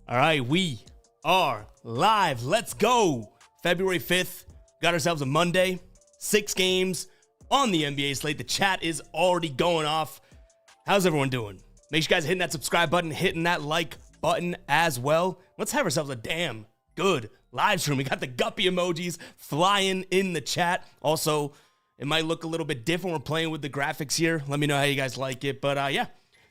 All right, we are live. Let's go. February 5th, got ourselves a Monday, 6 games on the NBA slate. The chat is already going off. How's everyone doing? Make sure you guys are hitting that subscribe button, hitting that like button as well. Let's have ourselves a damn good live stream. We got the guppy emojis flying in the chat. Also, it might look a little bit different. We're playing with the graphics here. Let me know how you guys like it. But yeah,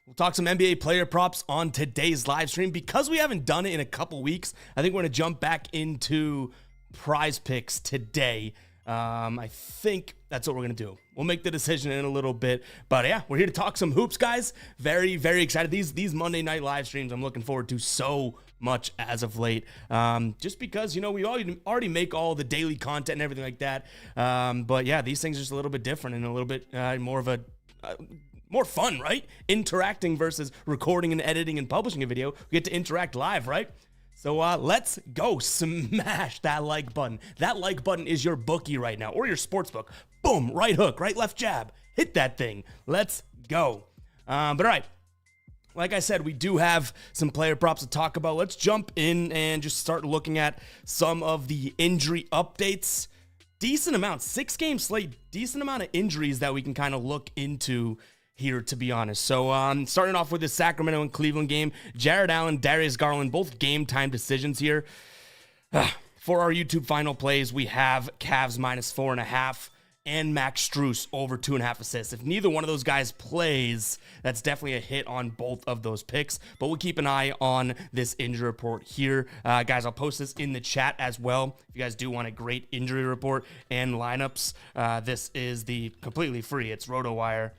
we'll talk some NBA player props on today's live stream. Because we haven't done it in a couple weeks, I think we're going to jump back into prize picks today. I think that's what we're going to do. We'll make the decision in a little bit. But yeah, we're here to talk some hoops, guys. Very, very excited. These Monday night live streams I'm looking forward to so much as of late. Just because, you know, we already make all the daily content and everything like that. But yeah, these things are just a little bit different and a little bit more of a... more fun, right? Interacting versus recording and editing and publishing a video. We get to interact live, right? So let's go. Smash that like button. That like button is your bookie right now, or your sports book. Boom, right hook, right left jab. Hit that thing. Let's go. But all right, like I said, we do have some player props to talk about. Let's jump in and just start looking at some of the injury updates. Decent amount, 6-game slate, decent amount of injuries that we can kind of look into here, to be honest. So starting off with the Sacramento and Cleveland game, Jared Allen, Darius Garland, both game time decisions here. For our YouTube final plays, we have Cavs -4.5 and Max Strus over 2.5 assists. If neither one of those guys plays, that's definitely a hit on both of those picks. But we'll keep an eye on this injury report here. Guys, I'll post this in the chat as well. If you guys do want a great injury report and lineups, this is the completely free. It's RotoWire.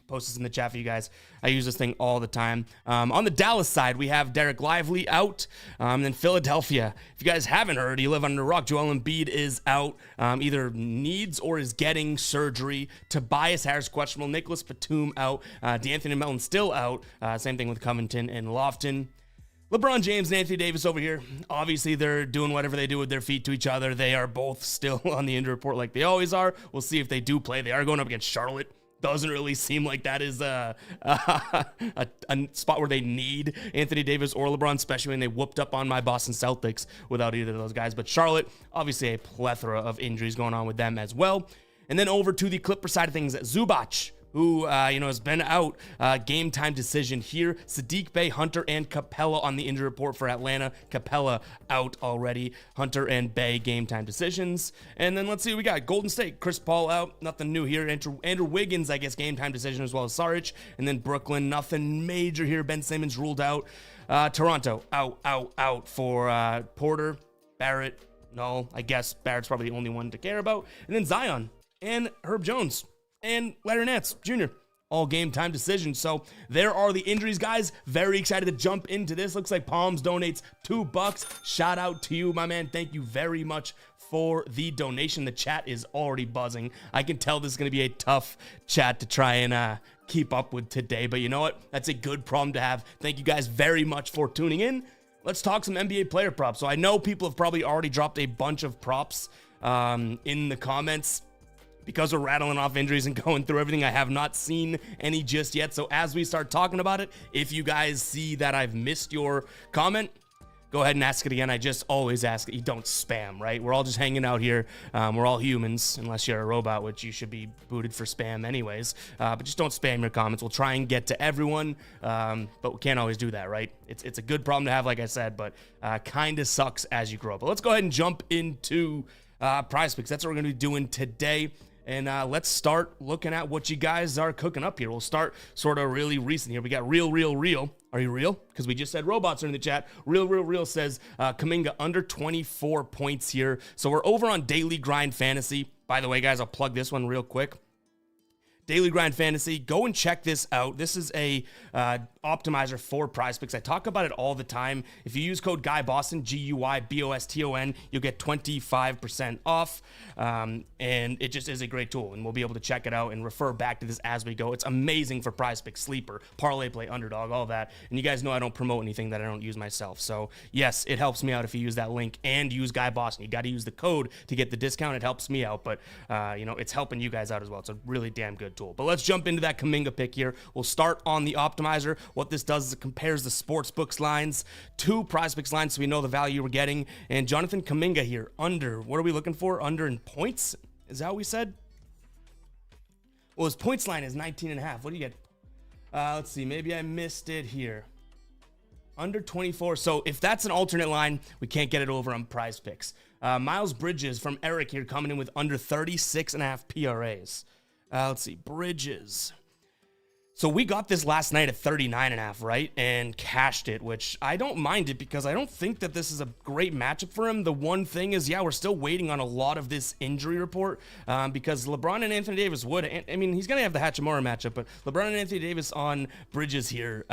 Post this in the chat for you guys. I use this thing all the time. On the Dallas side, we have Derek Lively out. And then Philadelphia. If you guys haven't heard, you live under a rock. Joel Embiid is out. Either needs or is getting surgery. Tobias Harris questionable. Nicholas Batum out. DeAnthony Melton still out. Same thing with Covington and Lofton. LeBron James and Anthony Davis over here. Obviously, they're doing whatever they do with their feet to each other. They are both still on the injury report like they always are. We'll see if they do play. They are going up against Charlotte. Doesn't really seem like that is a spot where they need Anthony Davis or LeBron, especially when they whooped up on my Boston Celtics without either of those guys. But Charlotte, obviously a plethora of injuries going on with them as well. And then over to the Clipper side of things, Zubac, who, has been out, game time decision here. Sadiq Bey, Hunter, and Capella on the injury report for Atlanta. Capella out already. Hunter and Bey, game time decisions. And then let's see what we got. Golden State, Chris Paul out. Nothing new here. Andrew Wiggins, I guess, game time decision as well as Saric. And then Brooklyn, nothing major here. Ben Simmons ruled out. Toronto, out for Porter. Barrett, no. I guess Barrett's probably the only one to care about. And then Zion and Herb Jones and Larry Nance Jr. all game time decisions. So there are the injuries, guys. Very excited to jump into this. Looks like Palms donates $2. Shout out to you, my man. Thank you very much for the donation. The chat is already buzzing. I can tell this is going to be a tough chat to try and keep up with today. But you know what? That's a good problem to have. Thank you guys very much for tuning in. Let's talk some NBA player props. So I know people have probably already dropped a bunch of props in the comments. Because we're rattling off injuries and going through everything, I have not seen any just yet. So as we start talking about it, if you guys see that I've missed your comment, go ahead and ask it again. I just always ask that you don't spam, right? We're all just hanging out here. We're all humans, unless you're a robot, which you should be booted for spam anyways. But just don't spam your comments. We'll try and get to everyone, but we can't always do that, right? It's a good problem to have, like I said, but kind of sucks as you grow up. But let's go ahead and jump into prize picks. That's what we're going to be doing today. And let's start looking at what you guys are cooking up here. We'll start sort of really recent here. We got real. Are you real? Because we just said robots are in the chat. Real says Kuminga under 24 points here. So we're over on Daily Grind Fantasy. By the way, guys, I'll plug this one real quick. Daily Grind Fantasy, go and check this out. This is a optimizer for prize picks. I talk about it all the time. If you use code GUYBOSTON, GUYBOSTON, you'll get 25% off. And it just is a great tool, and we'll be able to check it out and refer back to this as we go. It's amazing for prize picks, sleeper, parlay play, underdog, all that. And you guys know I don't promote anything that I don't use myself. So yes, it helps me out if you use that link and use GuyBoston. You got to use the code to get the discount. It helps me out, but it's helping you guys out as well. It's a really damn good tool. tool. But let's jump into that Kuminga pick here. We'll start on the optimizer. What this does is it compares the sportsbooks lines to PrizePicks lines so we know the value we're getting. And Jonathan Kuminga here, under, what are we looking for? Under in points? Is that what we said? Well, his points line is 19.5. What do you get? Let's see. Maybe I missed it here. Under 24. So if that's an alternate line, we can't get it over on PrizePicks. Miles Bridges from Eric here coming in with under 36.5 PRAs. Let's see. Bridges. So we got this last night at 39.5, right? And cashed it, which I don't mind it because I don't think that this is a great matchup for him. The one thing is, yeah, we're still waiting on a lot of this injury report because LeBron and Anthony Davis would. I mean, he's going to have the Hachimura matchup, but LeBron and Anthony Davis on Bridges here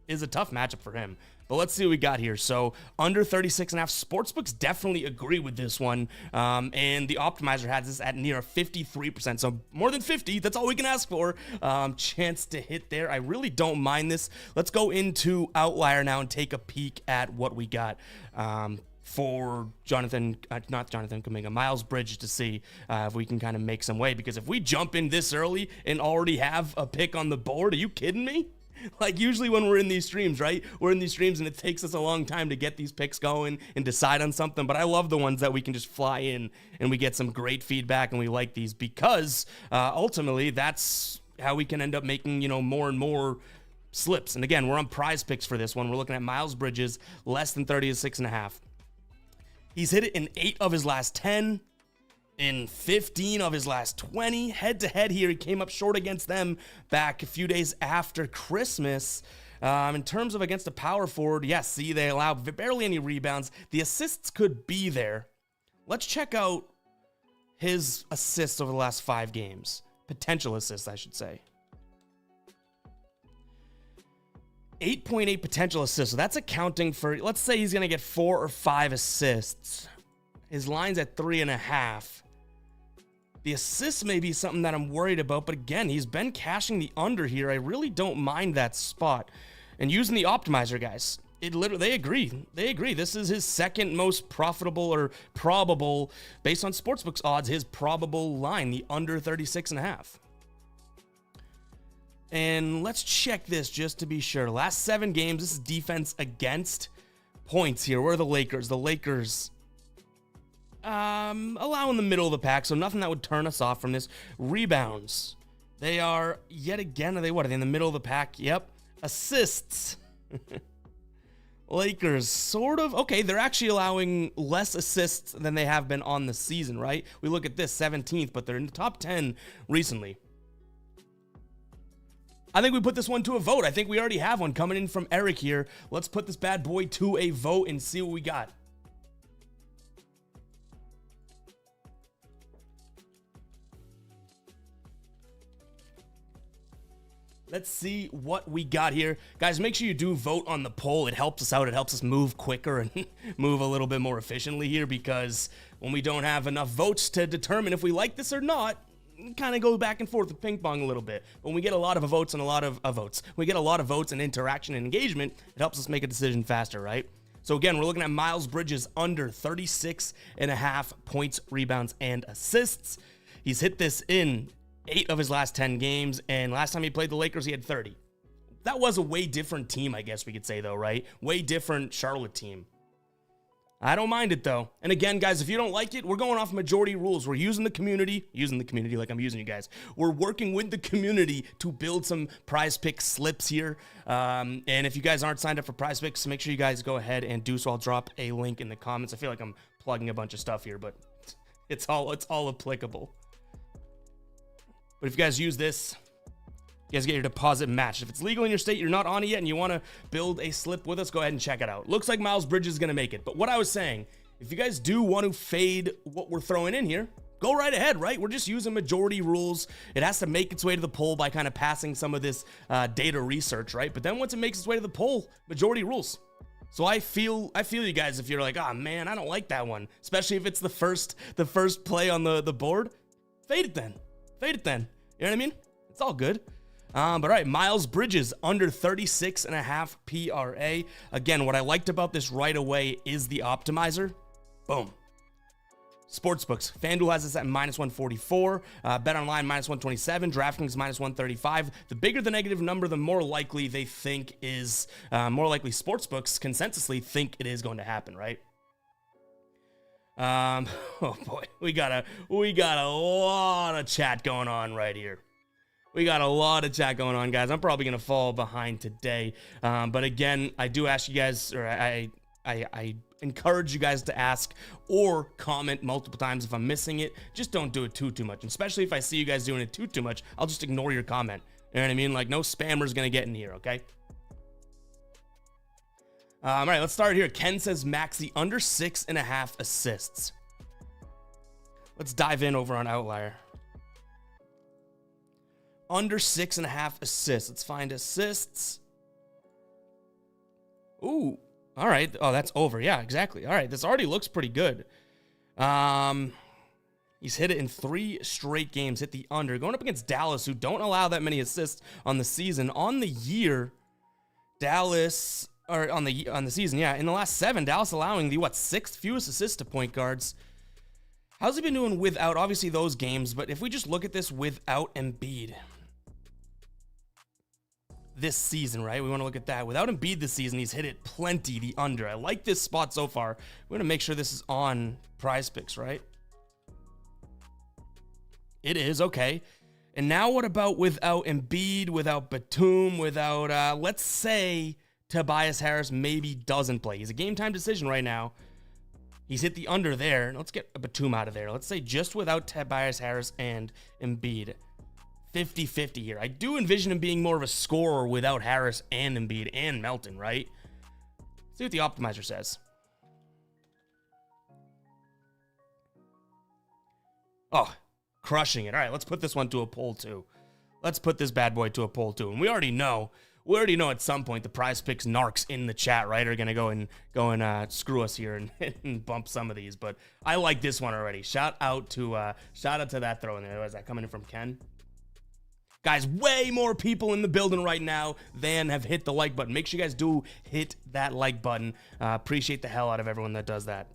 is a tough matchup for him. But let's see what we got here. So under 36.5, sportsbooks definitely agree with this one. And the optimizer has this at near 53%. So more than 50, that's all we can ask for. Chance to hit there. I really don't mind this. Let's go into Outlier now and take a peek at what we got. For not Jonathan Kuminga, Miles Bridges to see if we can kind of make some way. Because if we jump in this early and already have a pick on the board, are you kidding me? Like usually when we're in these streams, right? We're in these streams and it takes us a long time to get these picks going and decide on something. But I love the ones that we can just fly in and we get some great feedback and we like these because ultimately that's how we can end up making, more and more slips. And again, we're on PrizePicks for this one. We're looking at Miles Bridges, less than 36.5. He's hit it in 8 of his last 10. In 15 of his last 20, head-to-head here, he came up short against them back a few days after Christmas. In terms of against a power forward, yes, see, they allow barely any rebounds. The assists could be there. Let's check out his assists over the last 5 games. Potential assists, I should say. 8.8 potential assists. So that's accounting for, let's say he's going to get 4 or 5 assists. His line's at 3.5. The assists may be something that I'm worried about, but again, he's been cashing the under here. I really don't mind that spot. And using the optimizer, guys, they agree. They agree. This is his second most profitable or probable, based on sportsbooks odds, his probable line, the under 36.5. And let's check this just to be sure. Last 7 games, this is defense against points here. Where are the Lakers? The Lakers allowing the middle of the pack, so nothing that would turn us off from this. Rebounds. They are, yet again, are they in the middle of the pack? Yep. Assists. Lakers, sort of. Okay, they're actually allowing less assists than they have been on the season, right? We look at this, 17th, but they're in the top 10 recently. I think we put this one to a vote. I think we already have one coming in from Eric here. Let's put this bad boy to a vote and see what we got. Let's see what we got here. Guys, make sure you do vote on the poll. It helps us out. It helps us move quicker and move a little bit more efficiently here because when we don't have enough votes to determine if we like this or not, kind of go back and forth with ping pong a little bit. When we get a lot of votes and a lot of votes, we get a lot of votes and interaction and engagement, it helps us make a decision faster, right? So again, we're looking at Miles Bridges under 36.5 points, rebounds, and assists. He's hit this in 8 of his last 10 games, and last time he played the Lakers, he had 30. That was a way different team, I guess we could say, though, right? Way different Charlotte team. I don't mind it, though. And again, guys, if you don't like it, we're going off majority rules. We're using the community like I'm using you guys. We're working with the community to build some PrizePicks slips here. And if you guys aren't signed up for PrizePicks, make sure you guys go ahead and do so. I'll drop a link in the comments. I feel like I'm plugging a bunch of stuff here, but it's all applicable. But if you guys use this, you guys get your deposit matched. If it's legal in your state, you're not on it yet, and you want to build a slip with us, go ahead and check it out. Looks like Miles Bridges is going to make it. But what I was saying, if you guys do want to fade what we're throwing in here, go right ahead, right? We're just using majority rules. It has to make its way to the poll by kind of passing some of this data research, right? But then once it makes its way to the poll, majority rules. So I feel you guys if you're like, oh man, I don't like that one, especially if it's the first play on the board. Fade it then. Fade it then. You know what I mean? It's all good. But all right, Miles Bridges under 36.5 PRA. Again, what I liked about this right away is the optimizer. Boom. Sportsbooks. FanDuel has this at minus 144. BetOnline minus 127. DraftKings minus 135. The bigger the negative number, the more likely they think is, more likely sportsbooks consensusly think it is going to happen, right? Oh boy, we got a lot of chat going on right here. We got a lot of chat going on, guys. I'm probably gonna fall behind today, but again, I do ask you guys, or I encourage you guys to ask or comment multiple times if I'm missing it. Just don't do it too much, and especially if I see you guys doing it too much, I'll just ignore your comment. You know what I mean? Like, no spammer's gonna get in here, okay? All right, let's start here. Ken says Maxey under 6.5 assists. Let's dive in over on Outlier. Under 6.5 assists. Let's find assists. Ooh, all right. Oh, that's over. Yeah, exactly. All right, this already looks pretty good. He's hit it in 3 straight games, hit the under. Going up against Dallas, who don't allow that many assists on the season. On the year, Dallas, or on the season, yeah, in the last 7, Dallas allowing the, 6th fewest assists to point guards. How's he been doing without, obviously, those games? But if we just look at this without Embiid this season, right? We want to look at that. Without Embiid this season, he's hit it plenty, the under. I like this spot so far. We're going to make sure this is on Prize Picks, right? It is, okay. And now what about without Embiid, without Batum, without, let's say Tobias Harris maybe doesn't play. He's a game-time decision right now. He's hit the under there. Let's get a Batum out of there. Let's say just without Tobias Harris and Embiid. 50-50 here. I do envision him being more of a scorer without Harris and Embiid and Melton, right? Let's see what the optimizer says. Oh, crushing it. All right, let's put this one to a poll too. Let's put this bad boy to a poll too. And we already know at some point the Prize Picks narcs in the chat, right, are gonna go and screw us here and bump some of these. But I like this one already. Shout out to that throw in there. Was that coming in from Ken? Guys, way more people in the building right now than have hit the like button. Make sure you guys do hit that like button. Appreciate the hell out of everyone that does that.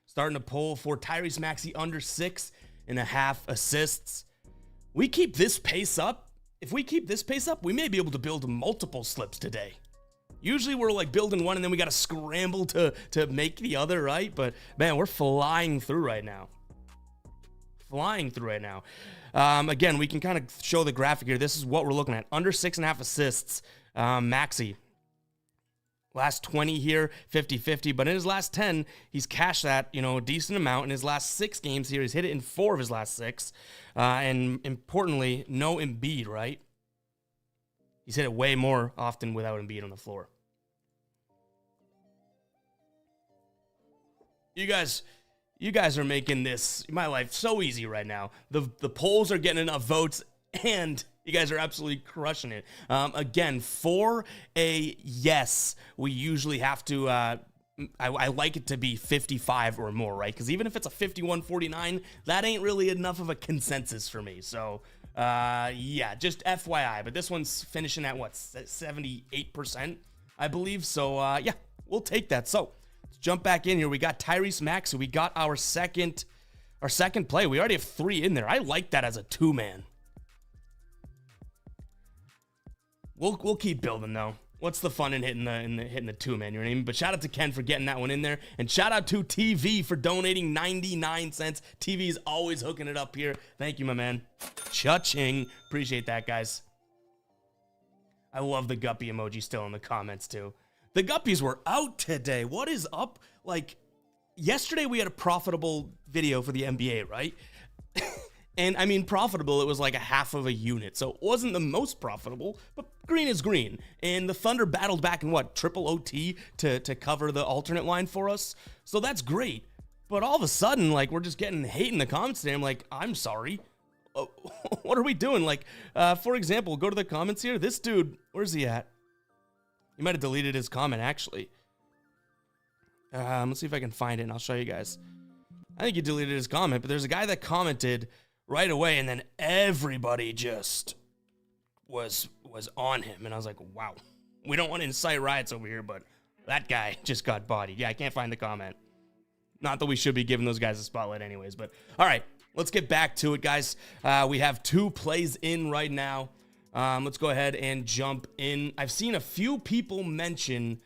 Starting to poll for Tyrese Maxey under 6.5 assists. We keep this pace up. If we keep this pace up, we may be able to build multiple slips today. Usually we're like building one and then we got to scramble to make the other, right? But man, we're flying through right now. Again, we can kind of show the graphic here. This is what we're looking at. Under 6.5 assists, Maxey. Last 20 here, 50-50. But in his last 10, he's cashed that, a decent amount. In his last 6 games here, he's hit it in 4 of his last 6. And importantly, no Embiid, right? He's hit it way more often without Embiid on the floor. You guys are making my life so easy right now. The polls are getting enough votes, and you guys are absolutely crushing it. Again, for a yes, we usually have to, I like it to be 55 or more, right? Because even if it's a 51-49, that ain't really enough of a consensus for me. So, yeah, just FYI. But this one's finishing at, 78%, I believe. So, yeah, we'll take that. So, let's jump back in here. We got Tyrese Maxey. We got our second play. We already have 3 in there. I like that as a 2-man. We'll keep building though. What's the fun in hitting the 2-man? You know what I mean? But shout out to Ken for getting that one in there, and shout out to TV for donating 99 cents. TV's always hooking it up here. Thank you, my man. Cha-ching. Appreciate that, guys. I love the guppy emoji still in the comments too. The guppies were out today. What is up? Like yesterday, we had a profitable video for the NBA, right? And I mean, profitable, it was like a half of a unit. So it wasn't the most profitable, but green is green. And the Thunder battled back in triple OT to cover the alternate line for us. So that's great. But all of a sudden, we're just getting hate in the comments today. I'm like, I'm sorry. What are we doing? For example, go to the comments here. This dude, where's he at? He might have deleted his comment, actually. Let's see if I can find it, and I'll show you guys. I think he deleted his comment, but there's a guy that commented right away, and then everybody just was was on him. And I was like, wow, we don't want to incite riots over here, but that guy just got bodied. Yeah, I can't find the comment. Not that we should be giving those guys a spotlight anyways, but all right, let's get back to it, guys. We have 2 plays in right now. Let's go ahead and jump in. I've seen a few people mention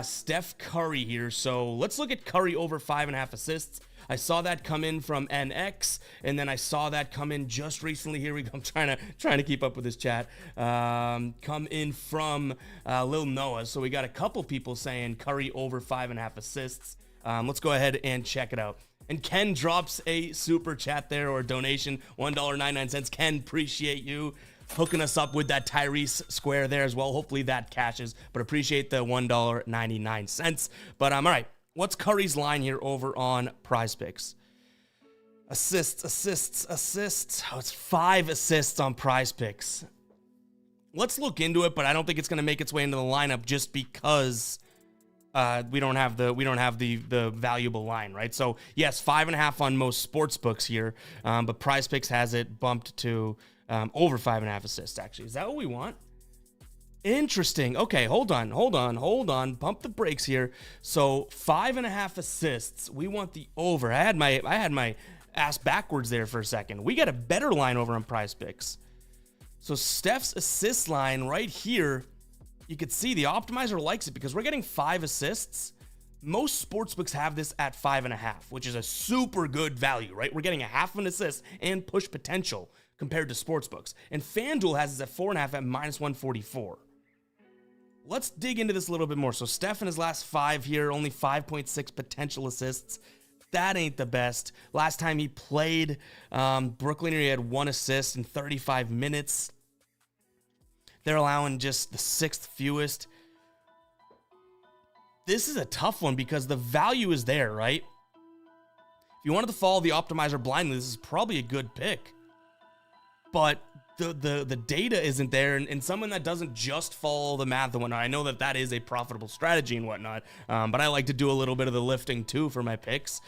Steph Curry here, so let's look at Curry over 5.5 assists. I saw that come in from NX, and then I saw that come in just recently. Here we go. I'm trying to keep up with this chat. Come in from Lil Noah. So we got a couple people saying Curry over 5.5 assists. Let's go ahead and check it out. And Ken drops a super chat there, or a donation, $1.99. Ken, appreciate you hooking us up with that Tyrese square there as well. Hopefully that cashes, but appreciate the $1.99. But all right. What's Curry's line here over on Prize Picks? Assists. Oh, it's 5 assists on Prize Picks. Let's look into it, but I don't think it's going to make its way into the lineup just because we don't have the valuable line, right? So yes, 5.5 on most sports books here, but Prize Picks has it bumped to over 5.5 assists. Actually, is that what we want? Interesting. Okay, hold on. Pump the brakes here. So 5.5 assists. We want the over. I had my ass backwards there for a second. We got a better line over on Prize Picks. So Steph's assist line right here, you could see the optimizer likes it because we're getting 5 assists. Most sportsbooks have this at 5.5, which is a super good value, right? We're getting a half of an assist and push potential compared to sportsbooks. And FanDuel has this at 4.5 at -144. Let's dig into this a little bit more. So Steph in his last 5 here, only 5.6 potential assists. That ain't the best. Last time he played Brooklyn, he had 1 assist in 35 minutes. They're allowing just the 6th fewest. This is a tough one because the value is there, right? If you wanted to follow the optimizer blindly, this is probably a good pick. But the data isn't there, and someone that doesn't just follow the math and whatnot, I know that is a profitable strategy and whatnot, but I like to do a little bit of the lifting too for my picks,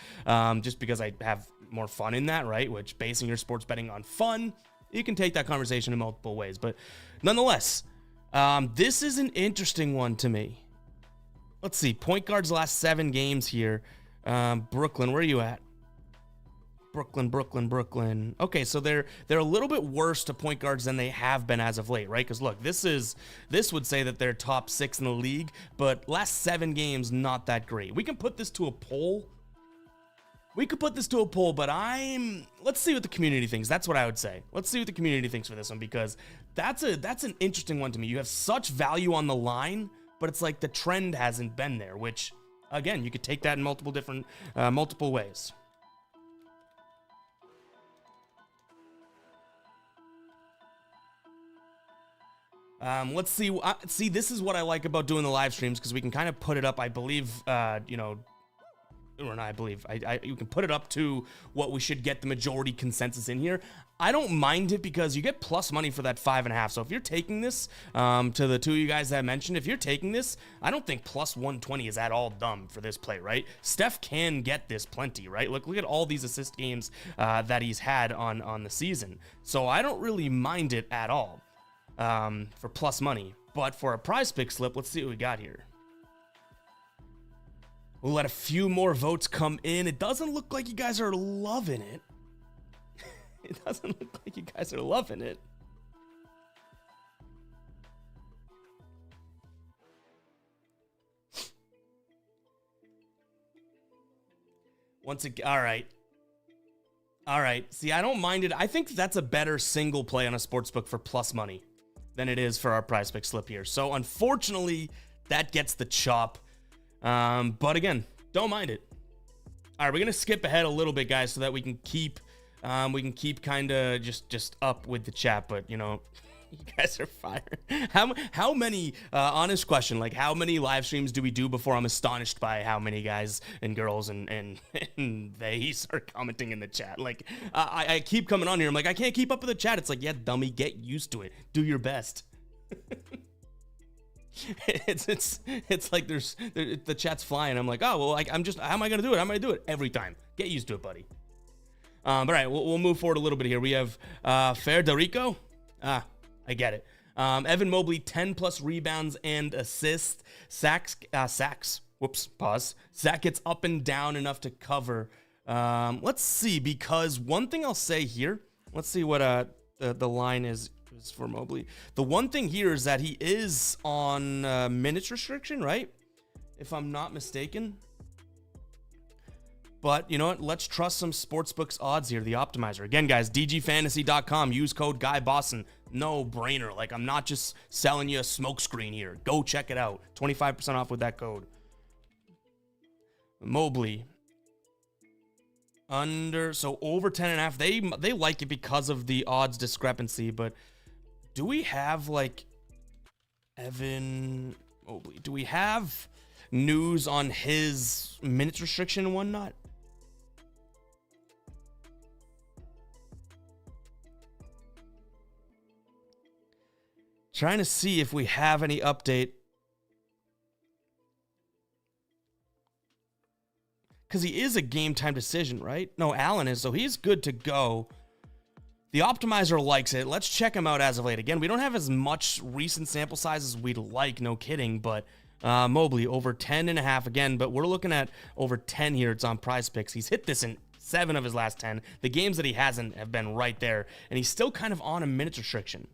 just because I have more fun in that, right? Which, basing your sports betting on fun, you can take that conversation in multiple ways. But nonetheless, this is an interesting one to me. Let's see, point guards last 7 games here. Brooklyn, where are you at? Brooklyn. Okay, so they're a little bit worse to point guards than they have been as of late, right? Because look, this would say that they're top 6 in the league, but last 7 games, not that great. We can put this to a poll. But let's see what the community thinks. That's what I would say. Let's see what the community thinks for this one, because that's an interesting one to me. You have such value on the line, but it's like the trend hasn't been there, which, again, you could take that in multiple ways. Let's see. See, this is what I like about doing the live streams, because we can kind of put it up. I believe, you can put it up to what we should get the majority consensus in here. I don't mind it because you get plus money for that 5.5. So if you're taking this, to the 2 of you guys that I mentioned, if you're taking this, I don't think plus 120 is at all dumb for this play, right? Steph can get this plenty, right? Look at all these assist games that he's had on the season. So I don't really mind it at all. For plus money, but for a Prize Pick slip, let's see what we got here. We'll let a few more votes come in. It doesn't look like you guys are loving it. Once again, all right. See, I don't mind it. I think that's a better single play on a sportsbook for plus money than it is for our Prize Pick slip here. So unfortunately, that gets the chop. But again, don't mind it. All right, we're gonna skip ahead a little bit, guys, so that we can keep kind of just up with the chat. But you know, you guys are fire. How many honest question, like how many live streams do we do before I'm astonished by how many guys and girls and they start commenting in the chat? Like I keep coming on here, I'm like, I can't keep up with the chat. It's like, yeah, dummy, get used to it, do your best. It's like the chat's flying. I'm like, oh well, like how am I gonna do it? I'm gonna do it every time. Get used to it, buddy. All right, we'll move forward a little bit here. We have Federico. I get it. Evan Mobley, 10 plus rebounds and assists. Sacks. Whoops, pause. Zach gets up and down enough to cover. Let's see, because one thing I'll say here, let's see what the line is for Mobley. The one thing here is that he is on minutes restriction, right? If I'm not mistaken. But you know what? Let's trust some sportsbooks odds here. The optimizer. Again, guys, dgfantasy.com. Use code GuyBosson. No brainer. Like, I'm not just selling you a smoke screen here. Go check it out. 25% off with that code. Mobley. So over 10.5. They like it because of the odds discrepancy, but do we have like Evan Mobley? Do we have news on his minutes restriction and whatnot? Trying to see if we have any update. Because he is a game time decision, right? No, Allen is, so he's good to go. The optimizer likes it. Let's check him out as of late. Again, we don't have as much recent sample size as we'd like, no kidding, but Mobley over 10.5 again, but we're looking at over 10 here. It's on Prize Picks. He's hit this in 7 of his last 10. The games that he hasn't have been right there, and he's still kind of on a minutes restriction.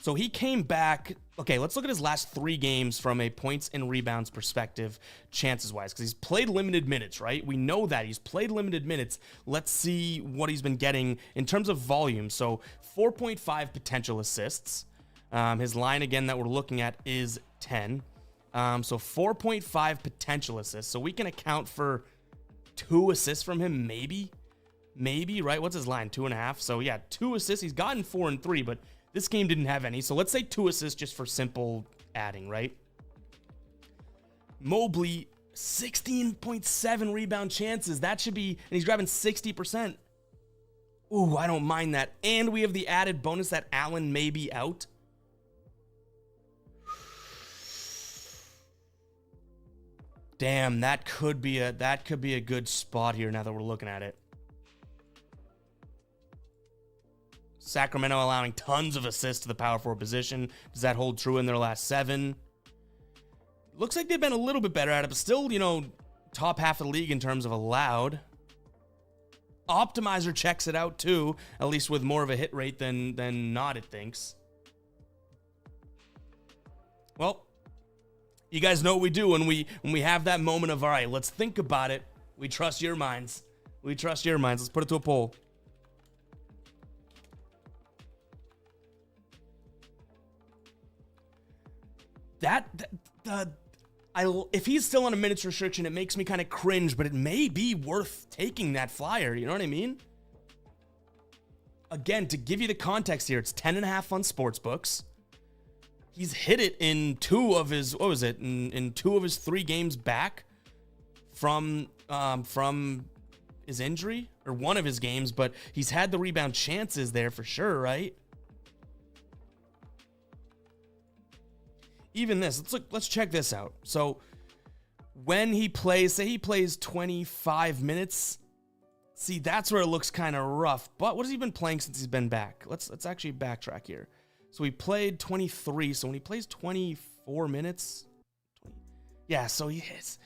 So he came back. Okay, let's look at his last 3 games from a points and rebounds perspective, chances-wise, because he's played limited minutes, right? We know that. He's played limited minutes. Let's see what he's been getting in terms of volume. So 4.5 potential assists. His line, again, that we're looking at is 10. So 4.5 potential assists. So we can account for 2 assists from him, maybe, right? What's his line? 2.5. So yeah, 2 assists. He's gotten 4 and 3, but this game didn't have any, so let's say 2 assists just for simple adding, right? Mobley, 16.7 rebound chances. That should be, and he's grabbing 60%. Ooh, I don't mind that. And we have the added bonus that Allen may be out. Damn, that could be a good spot here now that we're looking at it. Sacramento allowing tons of assists to the power forward position. Does that hold true in their last 7? Looks like they've been a little bit better at it, but still, you know, top half of the league in terms of allowed. Optimizer checks it out too, at least with more of a hit rate than not, it thinks. Well, you guys know what we do when we have that moment of, all right, let's think about it. We trust your minds. We trust your minds. Let's put it to a poll. If he's still on a minutes restriction, it makes me kind of cringe, but it may be worth taking that flyer. You know what I mean? Again, to give you the context here, it's 10.5 on sportsbooks. He's hit it in 2 of his, what was it? In 2 of his 3 games back from his injury, or 1 of his games, but he's had the rebound chances there for sure, right? Even this, let's check this out. So when he plays, say he plays 25 minutes, see, that's where it looks kind of rough. But what has he been playing since he's been back? Let's actually backtrack here. So he played 23. So when he plays 24 minutes, yeah, so he is.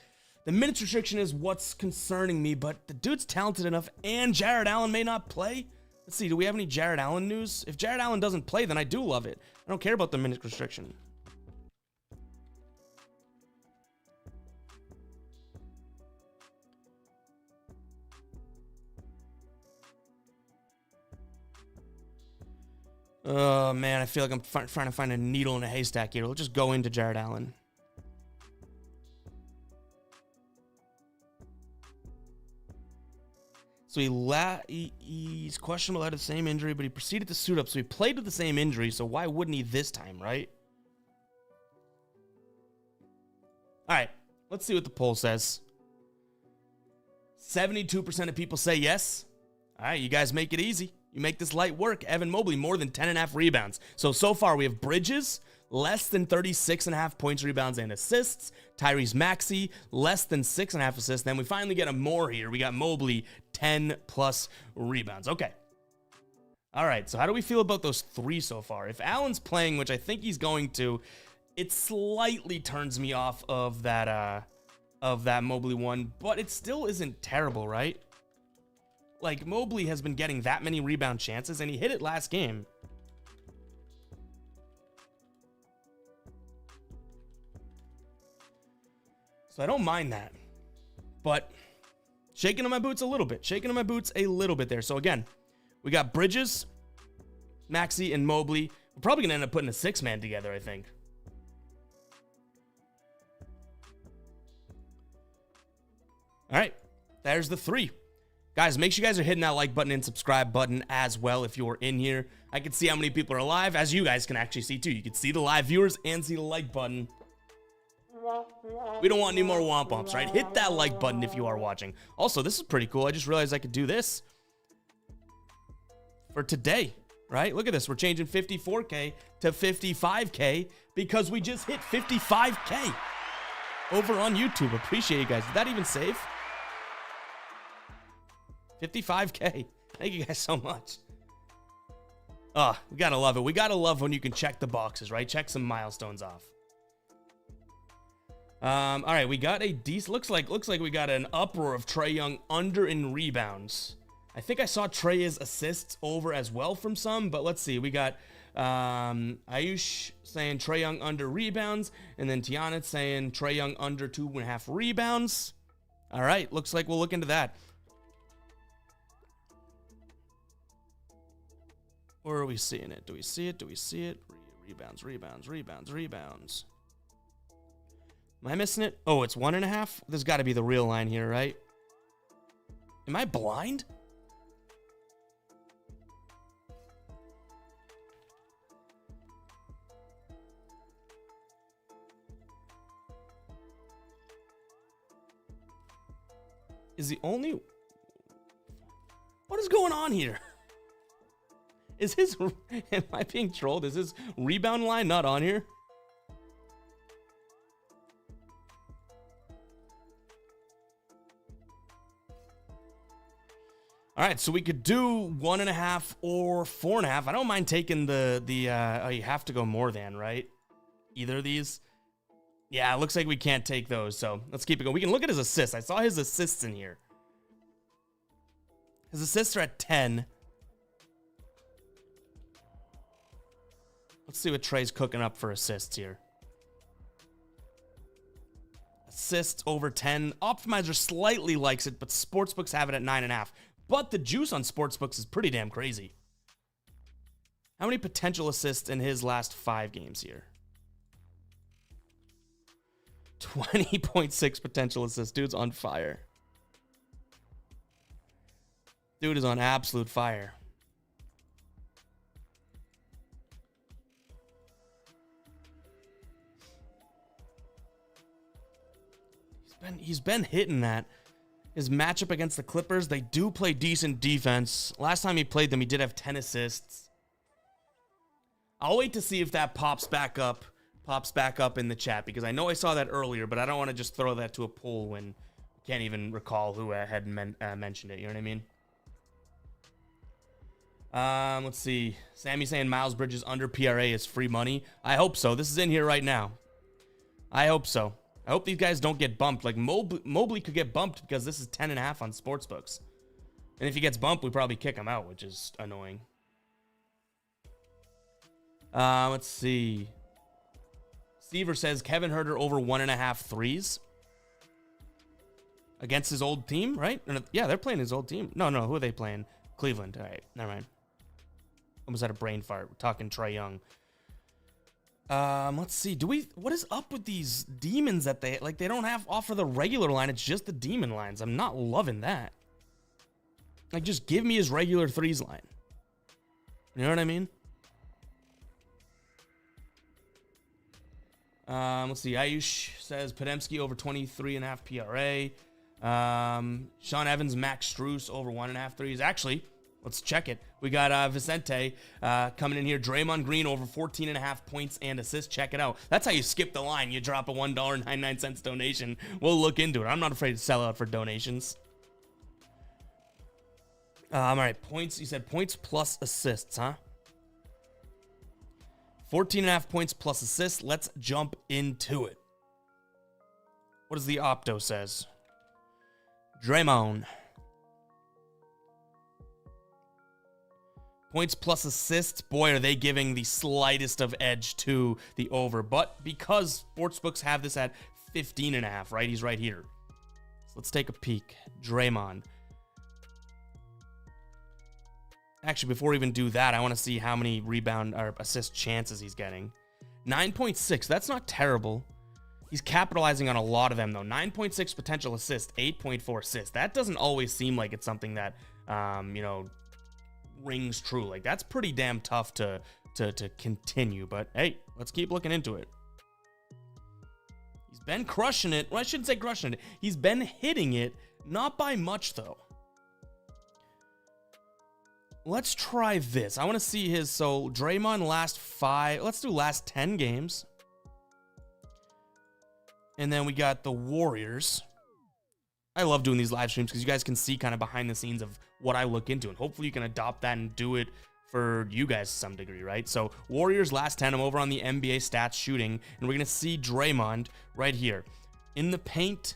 The minutes restriction is what's concerning me, but the dude's talented enough, and Jared Allen may not play. Let's see, do we have any Jared Allen news? If Jared Allen doesn't play, then I do love it. I don't care about the minutes restriction. Oh, man, I feel like I'm trying to find a needle in a haystack here. We'll just go into Jared Allen. So he's questionable out of the same injury, but he proceeded to suit up. So he played with the same injury, so why wouldn't he this time, right? All right, let's see what the poll says. 72% of people say yes. All right, you guys make it easy. You make this light work. Evan Mobley, more than 10.5 rebounds. So far we have Bridges, less than 36.5 points, rebounds, and assists. Tyrese Maxey, less than 6.5 assists. Then we finally get a more here. We got Mobley, 10 plus rebounds. Okay. All right, so how do we feel about those 3 so far? If Allen's playing, which I think he's going to, it slightly turns me off of that Mobley one, but it still isn't terrible, right? Like, Mobley has been getting that many rebound chances, and he hit it last game. So I don't mind that. But shaking on my boots a little bit. Shaking on my boots a little bit there. So again, we got Bridges, Maxey, and Mobley. We're probably going to end up putting a 6-man together, I think. All right, there's the 3. Guys, make sure you guys are hitting that like button and subscribe button as well if you're in here. I can see how many people are live, as you guys can actually see too. You can see the live viewers and see the like button. We don't want any more womp womps, right? Hit that like button if you are watching. Also, this is pretty cool. I just realized I could do this for today, right? Look at this. We're changing 54K to 55K because we just hit 55K over on YouTube. Appreciate you guys. Did that even save? 55K. Thank you guys so much. Oh, we gotta love it. We gotta love when you can check the boxes, right? Check some milestones off. All right, we got a decent. Looks like we got an uproar of Trae Young under in rebounds. I think I saw Trae's assists over as well from some, but let's see. We got Ayush saying Trae Young under rebounds, and then Tiana saying Trae Young under 2.5 rebounds. All right, looks like we'll look into that. Where are we seeing it? Do we see it? Do we see it? Rebounds, rebounds, rebounds, rebounds. Am I missing it? Oh, it's 1.5? There's got to be the real line here, right? Am I blind? Is the only... What is going on here? Is his... Am I being trolled? Is his rebound line not on here? All right, so we could do 1.5 or 4.5. I don't mind taking the oh, you have to go more than, right? Either of these. Yeah, it looks like we can't take those, so let's keep it going. We can look at his assists. I saw his assists in here. His assists are at 10. Let's see what Trae's cooking up for assists here. Assists over 10. Optimizer slightly likes it, but Sportsbooks have it at 9.5. But the juice on Sportsbooks is pretty damn crazy. How many potential assists in his last 5 games here? 20.6 potential assists. Dude's on fire. Dude is on absolute fire. He's been hitting that. His matchup against the Clippers, they do play decent defense. Last time he played them, he did have 10 assists. I'll wait to see if that pops back up in the chat, because I know I saw that earlier, but I don't want to just throw that to a poll when I can't even recall who had mentioned it. You know what I mean? Let's see. Sammy's saying Miles Bridges under PRA is free money. I hope so. This is in here right now. I hope so. I hope these guys don't get bumped. Like, Mobley could get bumped because this is 10.5 on Sportsbooks. And if he gets bumped, we probably kick him out, which is annoying. Let's see. Seaver says Kevin Huerter over 1.5 threes. Against his old team, right? Yeah, they're playing his old team. No, who are they playing? Cleveland. All right, never mind. Almost had a brain fart. We're talking Trae Young. Let's see. What is up with these demons that they don't offer the regular line? It's just the demon lines. I'm not loving that. Like, just give me his regular threes line. You know what I mean? Let's see. Ayush says Podemski over 23.5 PRA. Sean Evans, Max Strus over 1.5 threes. Actually, let's check it. We got Vicente coming in here. Draymond Green over 14.5 points and assists. Check it out. That's how you skip the line. You drop a $1.99 donation. We'll look into it. I'm not afraid to sell out for donations. All right, points. You said points plus assists, huh? 14.5 points plus assists. Let's jump into it. What does the Opto says? Draymond. Points plus assists. Boy, are they giving the slightest of edge to the over. But because sportsbooks have this at 15.5, right? He's right here. So let's take a peek. Draymond. Actually, before we even do that, I want to see how many rebound or assist chances he's getting. 9.6. That's not terrible. He's capitalizing on a lot of them, though. 9.6 potential assists, 8.4 assists. That doesn't always seem like it's something that, rings true. Like, that's pretty damn tough to continue. But, hey, let's keep looking into it. He's been crushing it. Well, I shouldn't say crushing it. He's been hitting it. Not by much, though. Let's try this. I want to see his, so Draymond last 5, let's do last 10 games. And then we got the Warriors. I love doing these live streams because you guys can see kind of behind the scenes of what I look into. And hopefully you can adopt that and do it for you guys to some degree, right? So Warriors last 10, I'm over on the NBA stats shooting. And we're going to see Draymond right here. In the paint,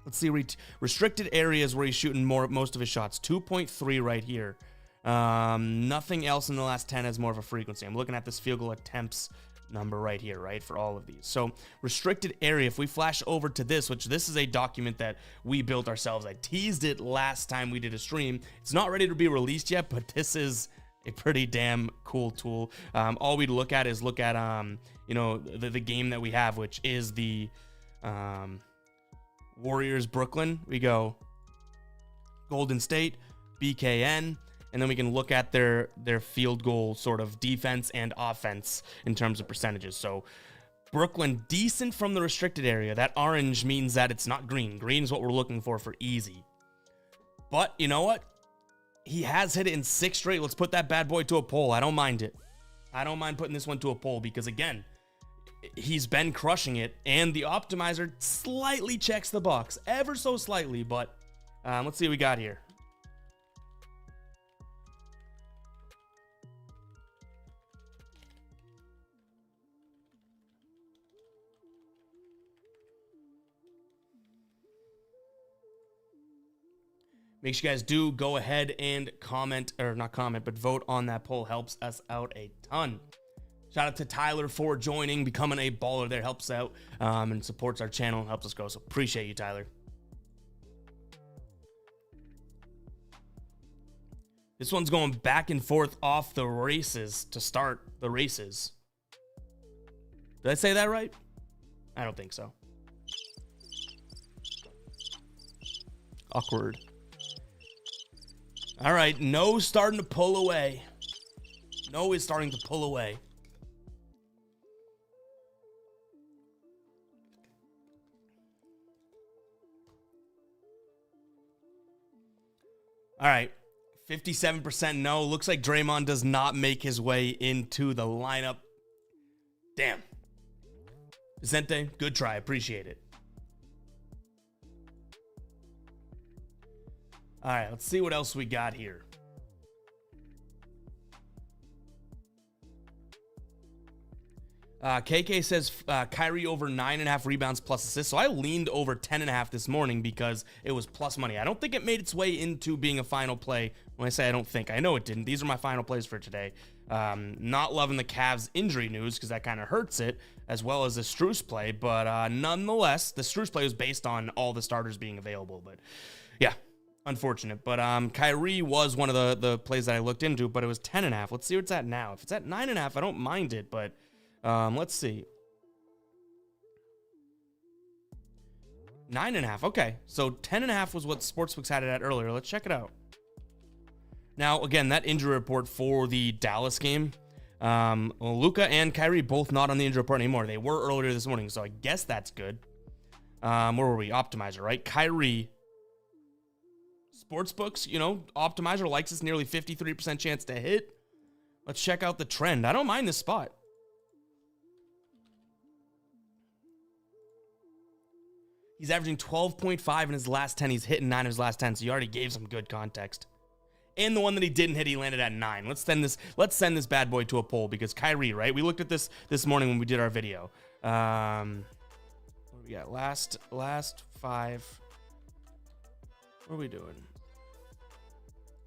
let's see, restricted areas where he's shooting most of his shots. 2.3 right here. Nothing else in the last 10 has more of a frequency. I'm looking at this field goal attempts number right here, right, for all of these. So restricted area, if we flash over to this, which this is a document that we built ourselves. I teased it last time we did a stream. It's not ready to be released yet, but this is a pretty damn cool tool. All we'd look at is the game that we have, which is the Warriors Brooklyn. We go Golden State, BKN, and then we can look at their field goal sort of defense and offense in terms of percentages. So Brooklyn, decent from the restricted area. That orange means that it's not green. Green is what we're looking for easy. But you know what? He has hit it in 6 straight. Let's put that bad boy to a poll. I don't mind it. I don't mind putting this one to a poll because, again, he's been crushing it. And the optimizer slightly checks the box. Ever so slightly, but let's see what we got here. Make sure you guys do go ahead and comment, or not comment, but vote on that poll. Helps us out a ton. Shout out to Tyler for joining, becoming a baller there. Helps out and supports our channel and helps us grow. So appreciate you, Tyler. This one's going back and forth off the races to start the races. Did I say that right? I don't think so. Awkward. All right, no starting to pull away. No is starting to pull away. All right, 57% no. Looks like Draymond does not make his way into the lineup. Damn. Vicente, good try. Appreciate it. All right, let's see what else we got here. KK says Kyrie over 9.5 rebounds plus assists. So I leaned over 10.5 this morning because it was plus money. I don't think it made its way into being a final play. When I say I don't think, I know it didn't. These are my final plays for today. Not loving the Cavs injury news because that kind of hurts it, as well as the Strus play. But nonetheless, the Strus play was based on all the starters being available. But yeah. Unfortunate, but Kyrie was one of the plays that I looked into, but it was 10.5. Let's see where it's at now. If it's at 9.5, I don't mind it, but let's see. 9.5. Okay, so 10.5 was what Sportsbooks had it at earlier. Let's check it out. Now, again, that injury report for the Dallas game. Luka and Kyrie both not on the injury report anymore. They were earlier this morning, so I guess that's good. Where were we? Optimizer, right? Kyrie. Sportsbooks, optimizer likes this nearly 53% chance to hit. Let's check out the trend. I don't mind this spot. He's averaging 12.5 in his last 10. He's hitting 9 in his last 10, so you already gave some good context. And the one that he didn't hit, he landed at 9. Let's send this bad boy to a poll because Kyrie, right? We looked at this morning when we did our video. What do we got? Last 5. What are we doing?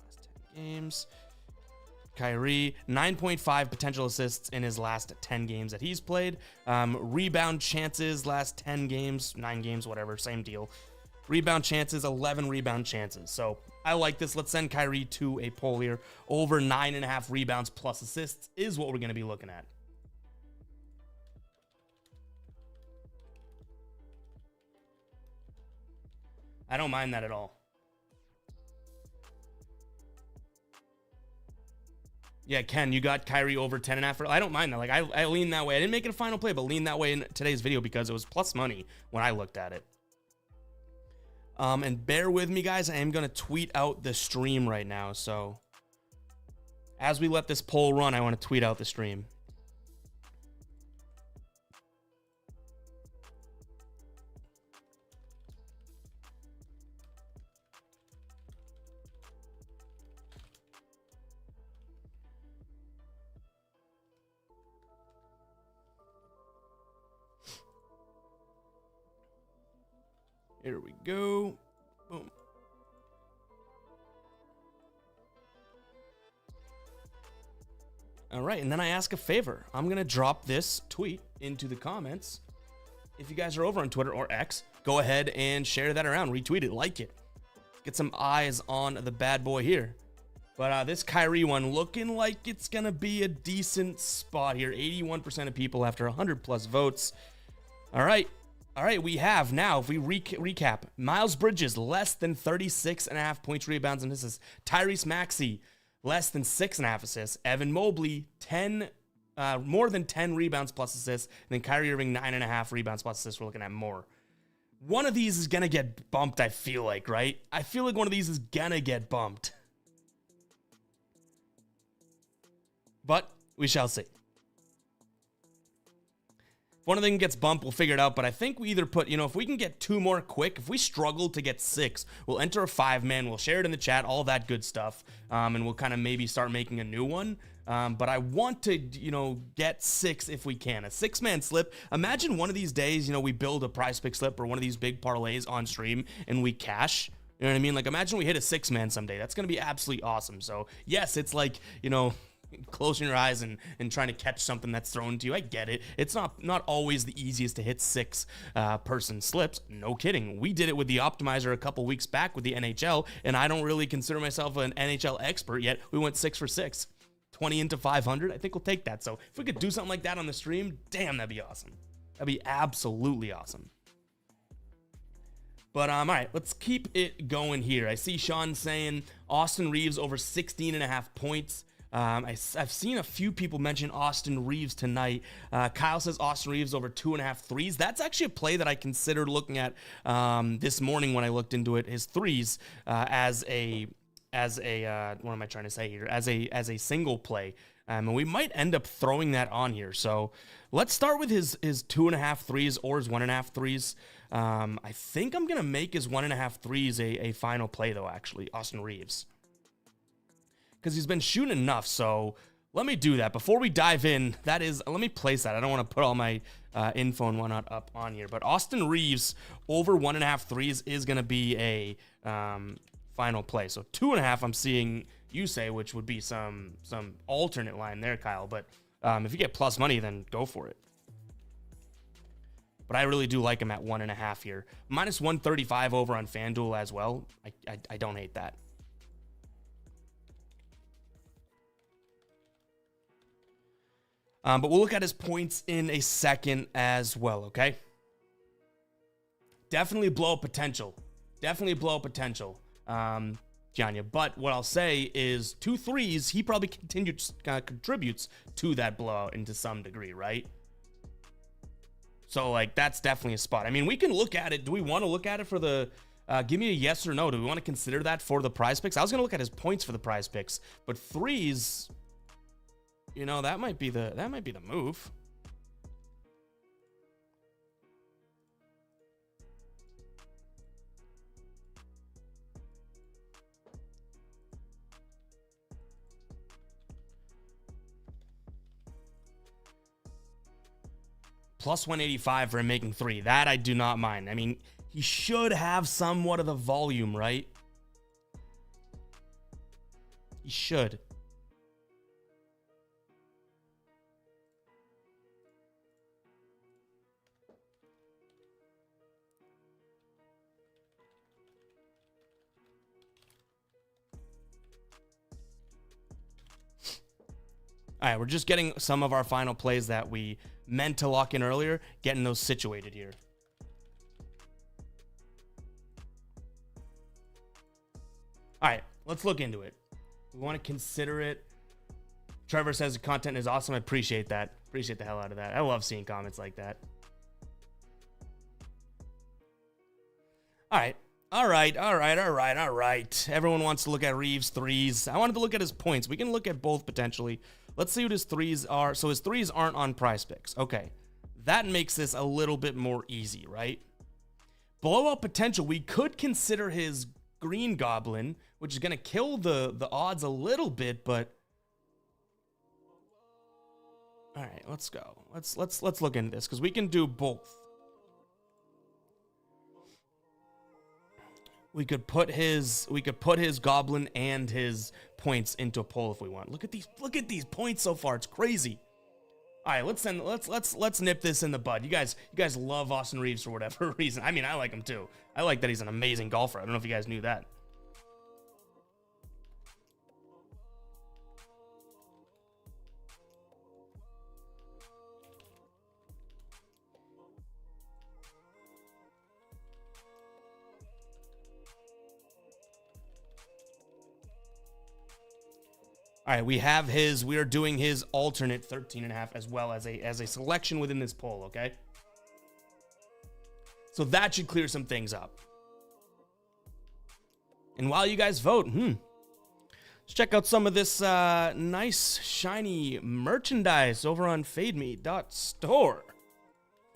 Last 10 games. Kyrie, 9.5 potential assists in his last 10 games that he's played. Rebound chances, last 10 games, 9 games, whatever, same deal. Rebound chances, 11 rebound chances. So I like this. Let's send Kyrie to a poll here. Over 9.5 rebounds plus assists is what we're going to be looking at. I don't mind that at all. Yeah, Ken, you got Kyrie over 10.5. I don't mind that. Like, I lean that way. I didn't make it a final play, but lean that way in today's video because it was plus money when I looked at it. And bear with me, guys. I am going to tweet out the stream right now. So as we let this poll run, I want to tweet out the stream. Here we go. Boom. All right, and then I ask a favor. I'm going to drop this tweet into the comments. If you guys are over on Twitter or X, go ahead and share that around. Retweet it, like it. Get some eyes on the bad boy here. But this Kyrie one looking like it's going to be a decent spot here. 81% of people after 100+ votes. All right, we have now, if we recap, Miles Bridges, less than 36.5 points, rebounds, and assists. Tyrese Maxey, less than 6.5 assists. Evan Mobley, more than 10 rebounds plus assists. And then Kyrie Irving, 9.5 rebounds plus assists. We're looking at more. One of these is going to get bumped, I feel like, right? I feel like one of these is going to get bumped. But we shall see. One of them gets bumped, we'll figure it out, but I think we either put, if we can get 2 more quick, if we struggle to get 6, we'll enter a 5-man, we'll share it in the chat, all that good stuff, and we'll kind of maybe start making a new one. But I want to, get 6 if we can. A 6-man slip. Imagine one of these days, we build a prize pick slip or one of these big parlays on stream and we cash. You know what I mean? Like, imagine we hit a 6-man someday. That's going to be absolutely awesome. So, yes, it's like, closing your eyes and trying to catch something that's thrown to you. I get it. It's not always the easiest to hit 6 person slips. No kidding. We did it with the optimizer a couple weeks back with the NHL, and I don't really consider myself an NHL expert yet. We went 6 for 6. 20 into 500. I think we'll take that. So if we could do something like that on the stream, damn, that'd be awesome. That'd be absolutely awesome. But, all right, let's keep it going here. I see Sean saying Austin Reeves over 16.5 points. I've seen a few people mention Austin Reeves tonight. Kyle says Austin Reeves over 2.5 threes. That's actually a play that I considered looking at this morning when I looked into it. His threes as a what am I trying to say here? As a single play. And we might end up throwing that on here. So let's start with his 2.5 threes or his 1.5 threes. I think I'm gonna make his 1.5 threes a final play though. Actually, Austin Reeves. Because he's been shooting enough, so let me do that. Before we dive in, let me place that. I don't want to put all my info and whatnot up on here, but Austin Reeves over 1.5 threes is going to be a final play. So 2.5, I'm seeing you say, which would be some alternate line there, Kyle. But if you get plus money, then go for it. But I really do like him at 1.5 here. Minus 135 over on FanDuel as well. I don't hate that. But we'll look at his points in a second as well, okay? Definitely blow up potential. Janya. But what I'll say is 2 threes, he probably contributes to that blowout into some degree, right? So, like, that's definitely a spot. I mean, we can look at it. Do we want to look at it for the... give me a yes or no. Do we want to consider that for the prize picks? I was going to look at his points for the prize picks. But threes... that might be the move. Plus 185 for him making 3. That I do not mind. I mean, he should have somewhat of the volume, right? He should. All right, we're just getting some of our final plays that we meant to lock in earlier, getting those situated here. All right, let's look into it. We want to consider it. Trevor says the content is awesome. I appreciate that. Appreciate the hell out of that. I love seeing comments like that. All right. All right. Everyone wants to look at Reeves' threes. I wanted to look at his points. We can look at both potentially. Let's see what his threes are. So his threes aren't on Prize Picks. Okay. That makes this a little bit more easy, right? Blowout potential. We could consider his Green Goblin, which is going to kill the odds a little bit, but all right, let's go. Let's look into this because we can do both. We could put his Goblin and his points into a poll if we want. Look at these points so far. It's crazy. All right, let's nip this in the bud. You guys love Austin Reeves for whatever reason. I mean, I like him too. I like that he's an amazing golfer. I don't know if you guys knew that. All right, we are doing his alternate 13.5 as well as a selection within this poll, okay? So that should clear some things up. And while you guys vote, let's check out some of this nice, shiny merchandise over on fademe.store.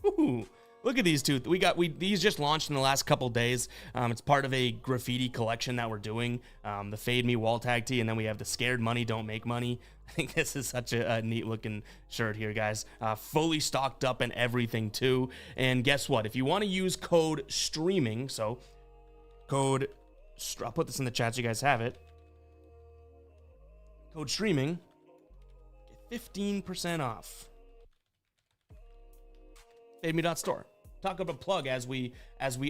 Ooh. Look at these two. These just launched in the last couple days. It's part of a graffiti collection that we're doing. The Fade Me wall tag tee, and then we have the Scared Money Don't Make Money. I think this is such a neat looking shirt here, guys. Fully stocked up and everything too. And guess what? If you want to use code streaming, so I'll put this in the chat so you guys have it. Code streaming, get 15% off. FadeMe.store. Talk about a plug as we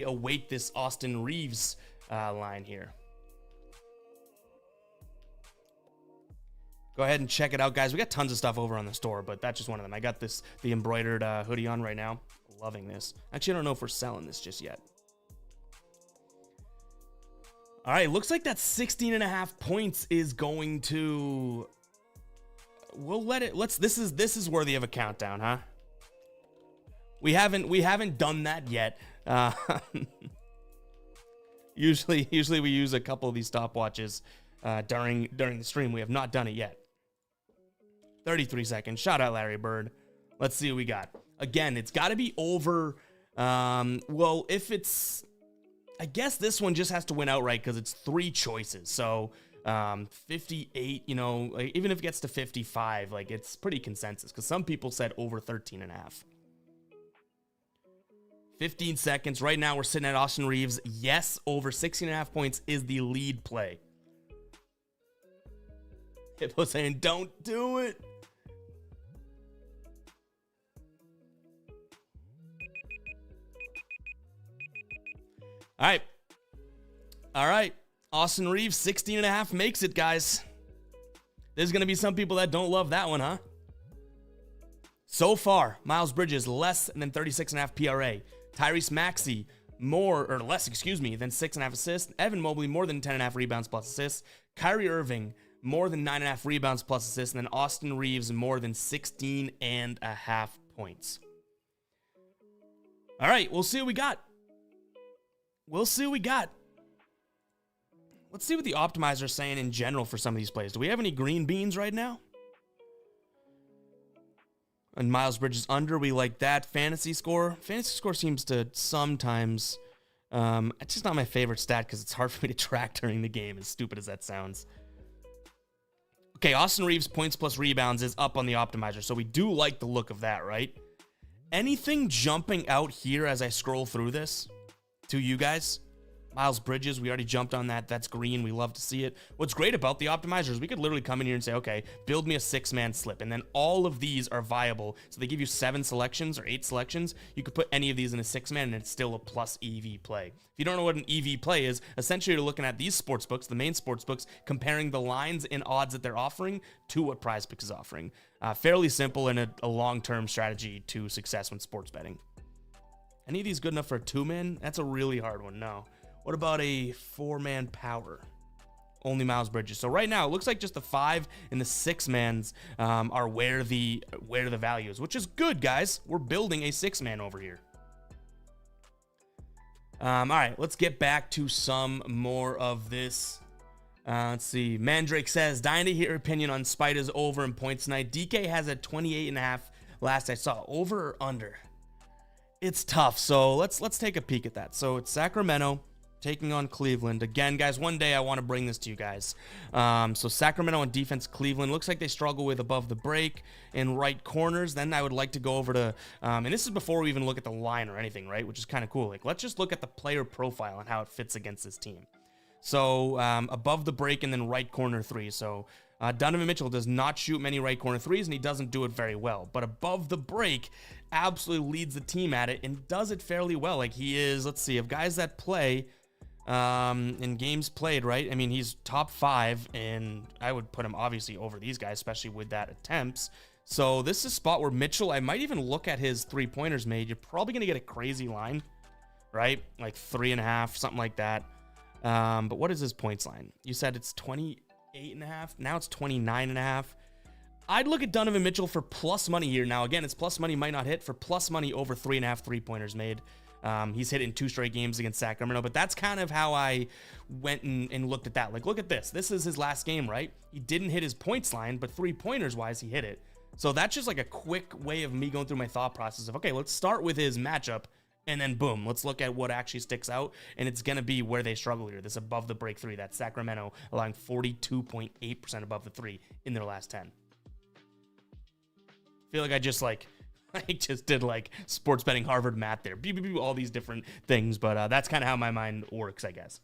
await this Austin Reeves line here. Go ahead and check it out, guys. We got tons of stuff over on the store, but that's just one of them. I got the embroidered hoodie on right now. Loving this. Actually, I don't know if we're selling this just yet. All right, looks like that 16.5 points is going to. We'll let it. This is worthy of a countdown, huh? We haven't done that yet. Usually we use a couple of these stopwatches during the stream. We have not done it yet. 33 seconds. Shout out Larry Bird. Let's see what we got. Again, it's got to be over. Well, if it's, I guess this one just has to win outright because it's 3 choices. So 58. You know, like, even if it gets to 55, like it's pretty consensus because some people said over 13.5. 15 seconds. Right now, we're sitting at Austin Reeves. Yes, over 16.5 points is the lead play. Hippo saying, don't do it. All right. Austin Reeves, 16.5 makes it, guys. There's going to be some people that don't love that one, huh? So far, Miles Bridges, less than 36.5 PRA. Tyrese Maxey, less than 6.5 assists. Evan Mobley, more than 10.5 rebounds plus assists. Kyrie Irving, more than 9.5 rebounds plus assists. And then Austin Reeves, more than 16.5 points. All right, we'll see what we got. Let's see what the optimizer's saying in general for some of these plays. Do we have any green beans right now? And Miles Bridges under, we like that. Fantasy score seems to sometimes, it's just not my favorite stat because it's hard for me to track during the game, as stupid as that sounds. Okay, Austin Reeves points plus rebounds is up on the optimizer, so we do like the look of that, right? Anything jumping out here as I scroll through this to you guys? Miles Bridges, we already jumped on that. That's green. We love to see it. What's great about the optimizers, we could literally come in here and say, okay, build me a 6-man slip. And then all of these are viable. So they give you 7 selections or 8 selections. You could put any of these in a 6-man and it's still a plus EV play. If you don't know what an EV play is, essentially you're looking at these sports books, the main sports books, comparing the lines and odds that they're offering to what PrizePicks is offering. Fairly simple and a long-term strategy to success when sports betting. Any of these good enough for a 2-man? That's a really hard one. No. What about a 4-man power? Only Miles Bridges. So right now, it looks like just the 5 and the 6-mans are where the value is, which is good, guys. We're building a 6-man over here. All right, let's get back to some more of this. Let's see. Mandrake says, dying to hear your opinion on Spider's over in points tonight. DK has a 28.5 last I saw. Over or under? It's tough. So let's take a peek at that. So it's Sacramento taking on Cleveland. Again, guys, one day I want to bring this to you guys. So Sacramento on defense, Cleveland. Looks like they struggle with above the break and right corners. Then I would like to go over to, and this is before we even look at the line or anything, right? Which is kind of cool. Like, let's just look at the player profile and how it fits against this team. So above the break and then right corner 3. So Donovan Mitchell does not shoot many right corner 3s, and he doesn't do it very well. But above the break, absolutely leads the team at it and does it fairly well. Like he is, let's see, of guys that play in games played, right? I mean, he's top 5, and I would put him obviously over these guys, especially with that attempts. So this is a spot where Mitchell, I might even look at his 3-pointers made. You're probably going to get a crazy line, right? Like 3.5, something like that. But what is his points line? You said it's 28.5. Now it's 29.5. I'd look at Donovan Mitchell for plus money here. Now, again, it's plus money, might not hit. For plus money, over 3.5 3-pointers made. He's hit in 2 straight games against Sacramento, but that's kind of how I went and looked at that. Like, look at this. This is his last game, right? He didn't hit his points line, but 3-pointers wise, he hit it. So that's just like a quick way of me going through my thought process of, okay, let's start with his matchup, and then boom, let's look at what actually sticks out, and it's going to be where they struggle here. This above the break 3, that's Sacramento, allowing 42.8% above the 3 in their last 10. I feel like I just did like sports betting Harvard math there. All these different things, but that's kind of how my mind works, I guess.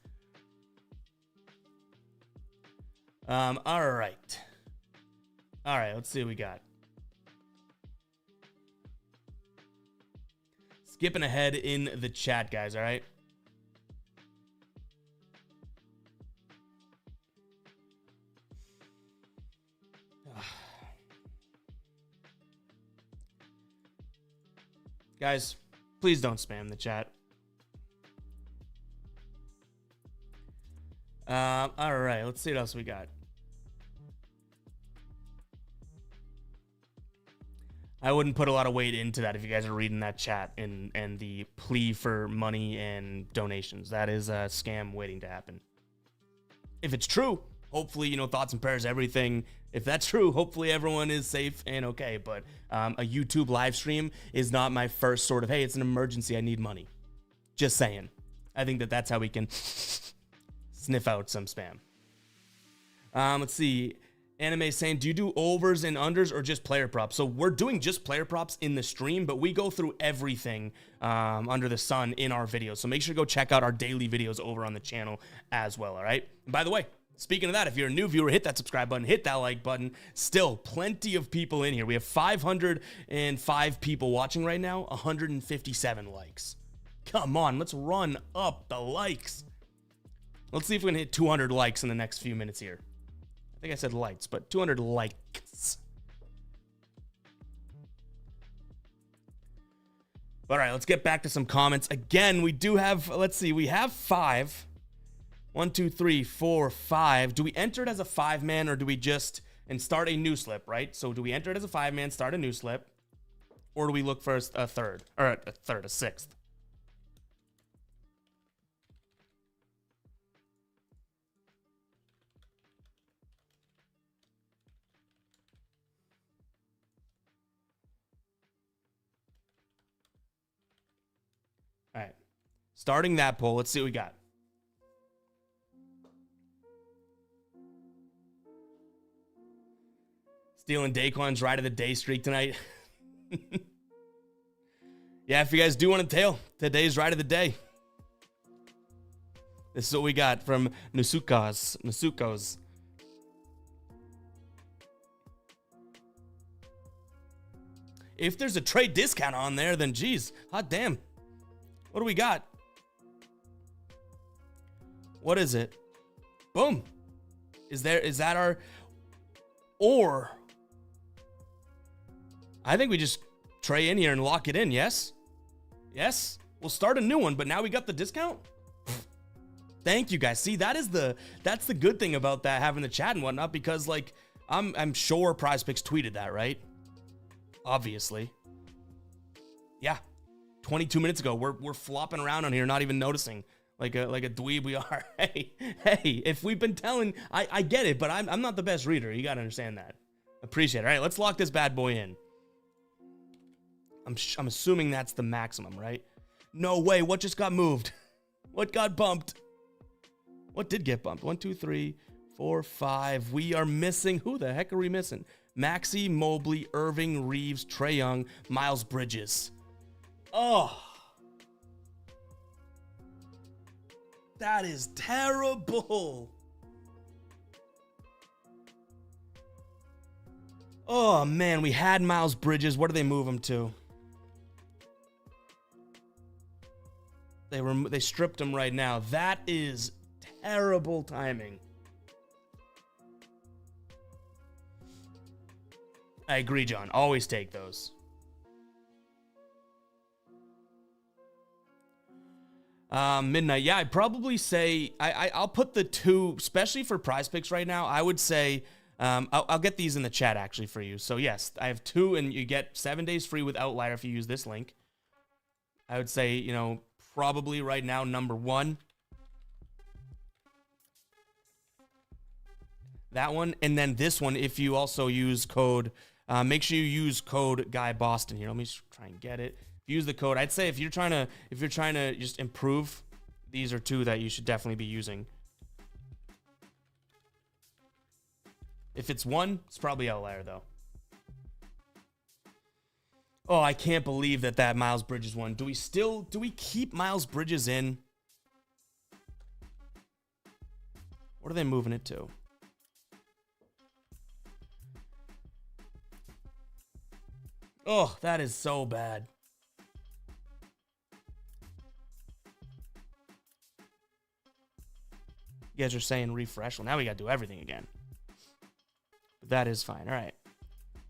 All right. Let's see what we got. Skipping ahead in the chat, guys. All right. Guys, please don't spam the chat. All right, let's see what else we got. I wouldn't put a lot of weight into that if you guys are reading that chat and the plea for money and donations. That is a scam waiting to happen. If it's true, hopefully, thoughts and prayers, everything. If that's true, hopefully everyone is safe and okay. But a YouTube live stream is not my first sort of, hey, it's an emergency, I need money. Just saying. I think that's how we can sniff out some spam. Let's see. Anime saying, do you do overs and unders or just player props? So we're doing just player props in the stream, but we go through everything under the sun in our videos. So make sure to go check out our daily videos over on the channel as well, all right? And by the way, speaking of that, if you're a new viewer, hit that subscribe button, hit that like button. Still plenty of people in here. We have 505 people watching right now, 157 likes. Come on, let's run up the likes. Let's see if we can hit 200 likes in the next few minutes here. I think I said likes, but 200 likes. All right, let's get back to some comments. Again, we do have, let's see, we have 5. 1, 2, 3, 4, 5. Do we enter it as a 5-man or do we just and start a new slip, right? So do we enter it as a 5-man, start a new slip, or do we look for a third or a sixth? All right, starting that poll. Let's see what we got. Stealing Daquan's ride of the day streak tonight. Yeah, if you guys do want to tail, today's ride of the day. This is what we got from Nusukos. If there's a trade discount on there, then geez, hot damn. What do we got? What is it? Boom. Is that our, or I think we just tray in here and lock it in, yes? Yes? We'll start a new one, but now we got the discount? Thank you guys. See, that's the good thing about that, having the chat and whatnot, because like I'm sure Prize Picks tweeted that, right? Obviously. Yeah. 22 minutes ago. We're flopping around on here, not even noticing. Like a dweeb we are. Hey, if we've been telling, I get it, but I'm not the best reader. You gotta understand that. Appreciate it. All right, let's lock this bad boy in. I'm assuming that's the maximum, right? No way. What just got moved? What got bumped? What did get bumped? 1, 2, 3, 4, 5. We are missing. Who the heck are we missing? Maxey, Mobley, Irving, Reeves, Trae Young, Miles Bridges. Oh. That is terrible. Oh, man. We had Miles Bridges. Where do they move him to? They stripped him right now. That is terrible timing. I agree, John. Always take those. Midnight. Yeah, I'd probably say I'll put the 2, especially for Prize Picks right now. I would say I'll get these in the chat actually for you. So yes, I have 2, and you get 7 days free with Outlier if you use this link. I would say, you know, probably right now number 1. That one, and then this one if you also use code. Make sure you use code Guy Boston here. Let me just try and get it. Use the code. I'd say if you're trying to just improve, these are 2 that you should definitely be using. If it's 1, it's probably Outlier though. Oh, I can't believe that Miles Bridges one. Do we keep Miles Bridges in? What are they moving it to? Oh, that is so bad. You guys are saying refresh. Well, now we got to do everything again. But that is fine. All right.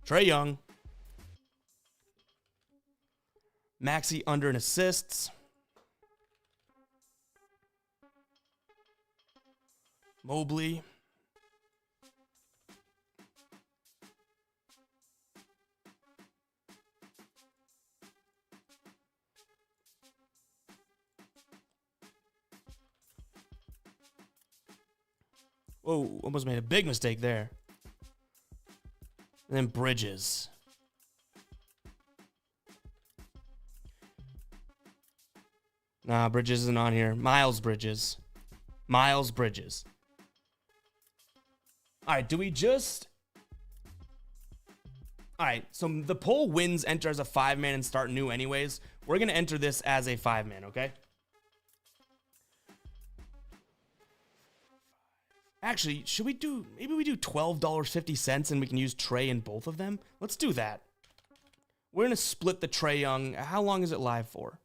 Trae Young. Maxey under in assists. Mobley. Whoa, almost made a big mistake there. And then Bridges. Nah, Bridges isn't on here. Miles Bridges. Miles Bridges. All right, do we just... All right, so the poll wins enter as a 5-man and start new anyways. We're going to enter this as a 5-man, okay? Actually, should we do... Maybe we do $12.50 and we can use Trae in both of them? Let's do that. We're going to split the Trae Young. How long is it live for?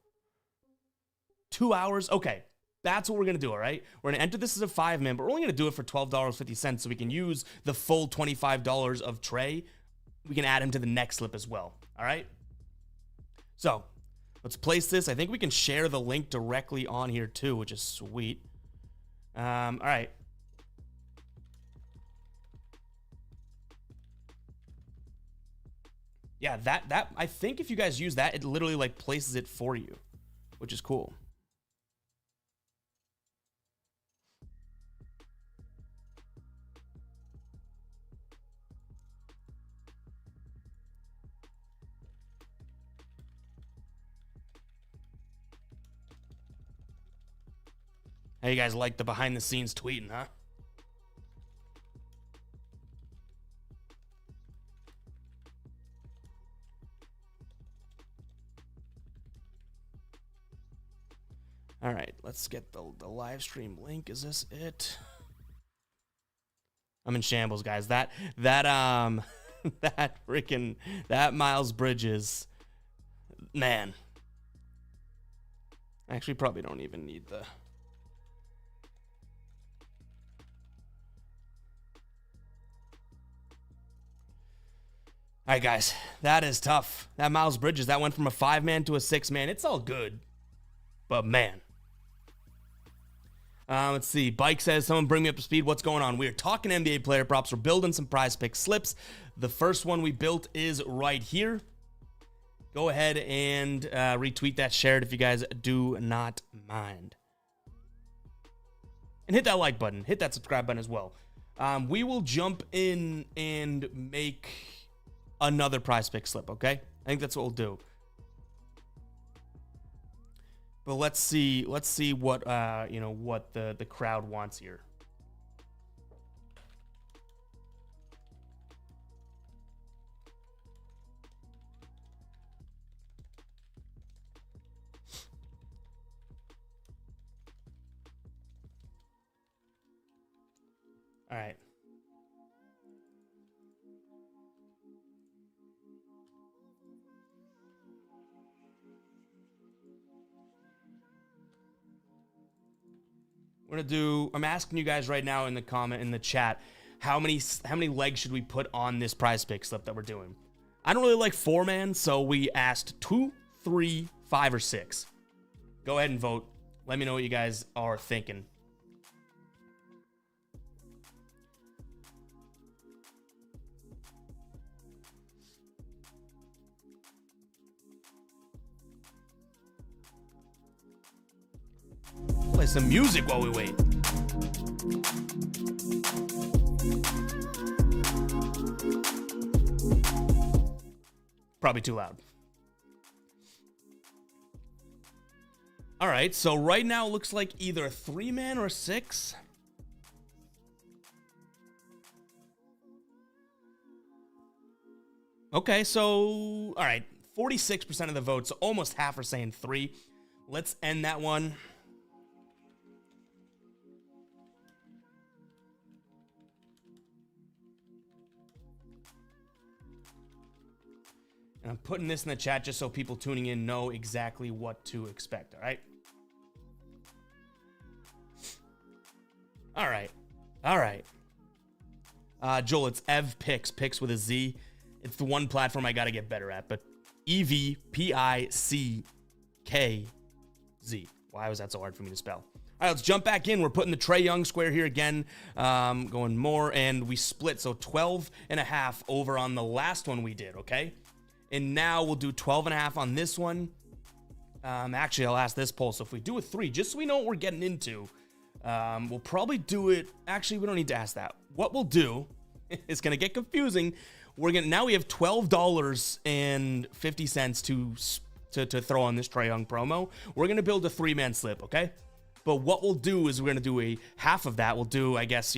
2 hours? Okay, that's what we're going to do, all right? We're going to enter this as a 5-man, but we're only going to do it for $12.50 so we can use the full $25 of Trae. We can add him to the next slip as well, all right? So, let's place this. I think we can share the link directly on here too, which is sweet. All right. Yeah, that I think if you guys use that, it literally like places it for you, which is cool. How you guys like the behind the scenes tweeting, huh? let's get the live stream link. Is this it? I'm in shambles, guys. That that Miles Bridges, man. I actually probably don't even need the. All right, guys, that is tough. That Miles Bridges, that went from a 5-man to a 6-man. It's all good, but man. Let's see. Bike says, someone bring me up to speed. What's going on? We're talking NBA player props. We're building some prize pick slips. The first one we built is right here. Go ahead and retweet that, share it if you guys do not mind. And hit that like button. Hit that subscribe button as well. We will jump in and make another prize pick slip, okay? I think that's what we'll do. But let's see what what the crowd wants here. All right. We're gonna do. I'm asking you guys right now in the chat, how many legs should we put on this prize pick slip that we're doing? I don't really like 4-man, so we asked 2, 3, 5, or 6. Go ahead and vote. Let me know what you guys are thinking. Play some music while we wait. Probably too loud. All right, so right now it looks like either a 3-man or a 6. Okay, so all right, 46% of the votes, almost half are saying 3. Let's end that one. And I'm putting this in the chat just so people tuning in know exactly what to expect, all right? All right. All right. Joel, it's Ev Picks with a Z. It's the one platform I got to get better at, but EVPICKZ. Why was that so hard for me to spell? All right, let's jump back in. We're putting the Trae Young square here again, going more, and we split, so 12.5 over on the last one we did, okay? And now we'll do 12.5 on this one. Actually, I'll ask this poll. So if we do a 3, just so we know what we're getting into, we'll probably do it. Actually, we don't need to ask that. What we'll do is going to get confusing. Now we have $12.50 to throw on this Trae Young promo. We're going to build a 3-man slip, okay? But what we'll do is we're going to do a half of that. We'll do, I guess,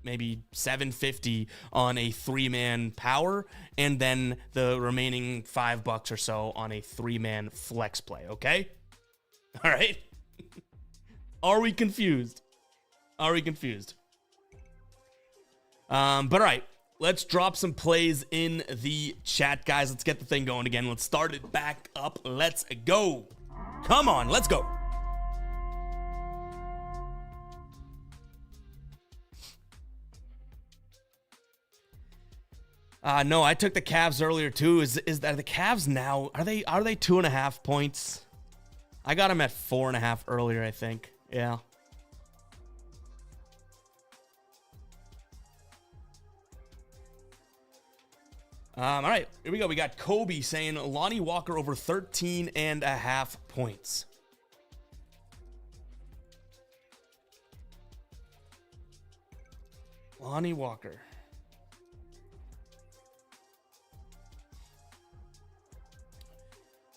maybe $750 on a 3-man power, and then the remaining $5 or so on a 3-man flex play, okay? All right? Are we confused? Are we confused? But all right, let's drop some plays in the chat, guys. Let's get the thing going again. Let's start it back up. Let's go. Come on, let's go. No, I took the Cavs earlier too. Is that the Cavs now? Are they 2.5 points? I got them at 4.5 earlier, I think. Yeah. All right, here we go. We got Kobe saying Lonnie Walker over 13.5 points. Lonnie Walker.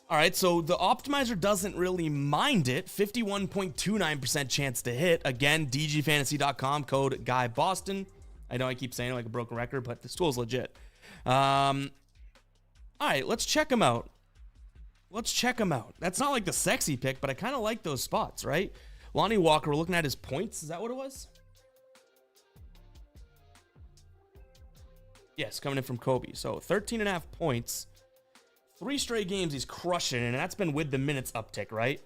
All right, so the optimizer doesn't really mind it. 51.29% chance to hit. Again, dgfantasy.com, code GUYBOSTON. I know I keep saying it like a broken record, but this tool's legit. All right, let's check him out. Let's check him out. That's not like the sexy pick, but I kind of like those spots, right? Lonnie Walker, we're looking at his points. Is that what it was? Yes, coming in from Kobe. So 13.5 points. 3 straight games he's crushing, and that's been with the minutes uptick, right?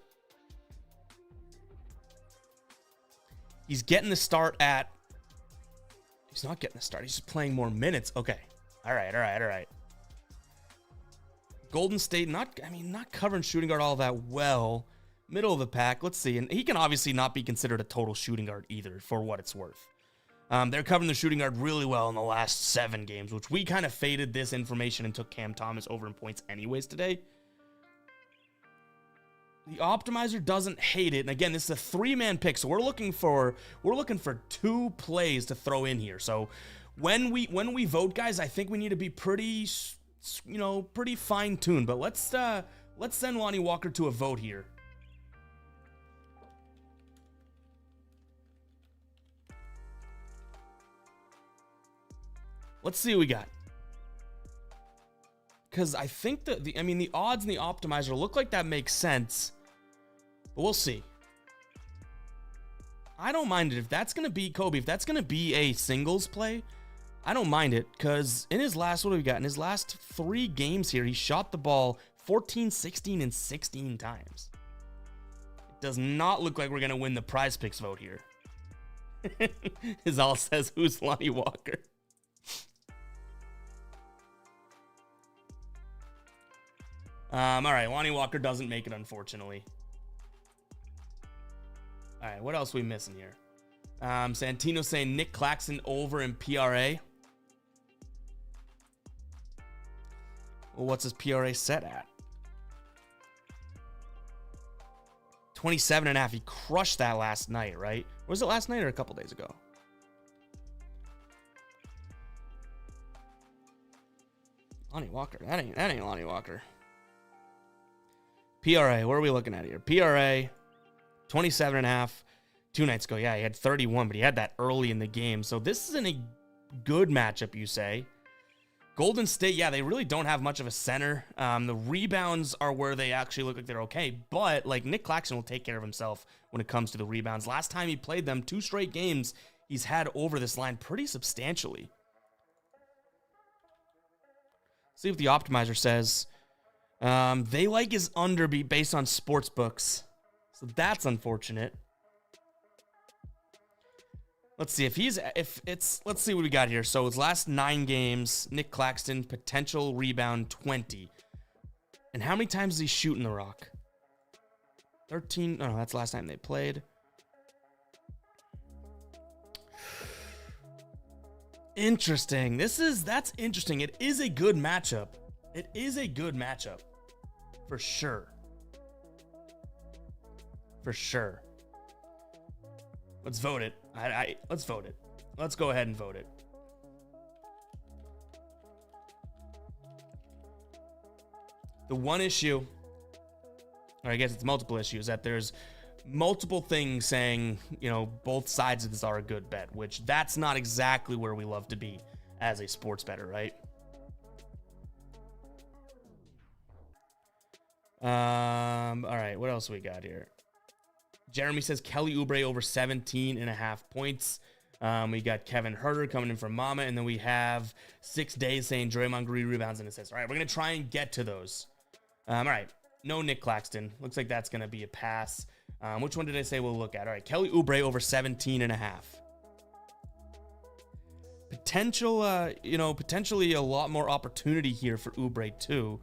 He's getting the start at... He's not getting the start. He's just playing more minutes. Okay. All right. Golden State, not covering shooting guard all that well. Middle of the pack. Let's see. And he can obviously not be considered a total shooting guard either, for what it's worth. They're covering the shooting guard really well in the last 7 games, which we kind of faded this information and took Cam Thomas over in points anyways today. The optimizer doesn't hate it. And again, this is a 3-man pick, so we're looking for 2 plays to throw in here. So when we vote, guys, I think we need to be pretty fine-tuned. But let's send Lonnie Walker to a vote here. Let's see what we got. Because I think that the odds and the optimizer look like that makes sense. But we'll see. I don't mind it. If that's going to be Kobe, if that's going to be a singles play, I don't mind it. Because in his last, what have we got? In his last 3 games here, he shot the ball 14, 16, and 16 times. It does not look like we're going to win the prize picks vote here. His all says, who's Lonnie Walker? All right, Lonnie Walker doesn't make it, unfortunately. All right, what else are we missing here? Santino saying Nick Claxton over in PRA. Well, what's his PRA set at? 27.5. He crushed that last night, right? Was it last night or a couple days ago? Lonnie Walker. That ain't Lonnie Walker. PRA, what are we looking at here? PRA, 27.5, 2 nights ago. Yeah, he had 31, but he had that early in the game. So this isn't a good matchup, you say. Golden State, yeah, they really don't have much of a center. The rebounds are where they actually look like they're okay, but like Nick Claxton will take care of himself when it comes to the rebounds. Last time he played them, 2 straight games, he's had over this line pretty substantially. See what the optimizer says. They like his under based on sports books. So that's unfortunate. Let's see let's see what we got here. So his last 9 games, Nick Claxton, potential rebound 20. And how many times is he shooting the rock? 13. Oh, no, that's the last time they played. Interesting. That's interesting. It is a good matchup. It is a good matchup. For sure. For sure. Let's vote it. Let's vote it. Let's go ahead and vote it. The one issue, or I guess it's multiple issues, that there's multiple things saying, both sides of this are a good bet, which that's not exactly where we love to be as a sports bettor, right? All right, what else we got here? Jeremy says Kelly Oubre over 17.5 points. We got Kevin Herter coming in from Mama, and then we have 6 days saying Draymond Green rebounds and assists. All right, we're going to try and get to those. All right, no Nick Claxton. Looks like that's going to be a pass. Which one did I say we'll look at? All right, Kelly Oubre over 17.5. Potentially a lot more opportunity here for Oubre too.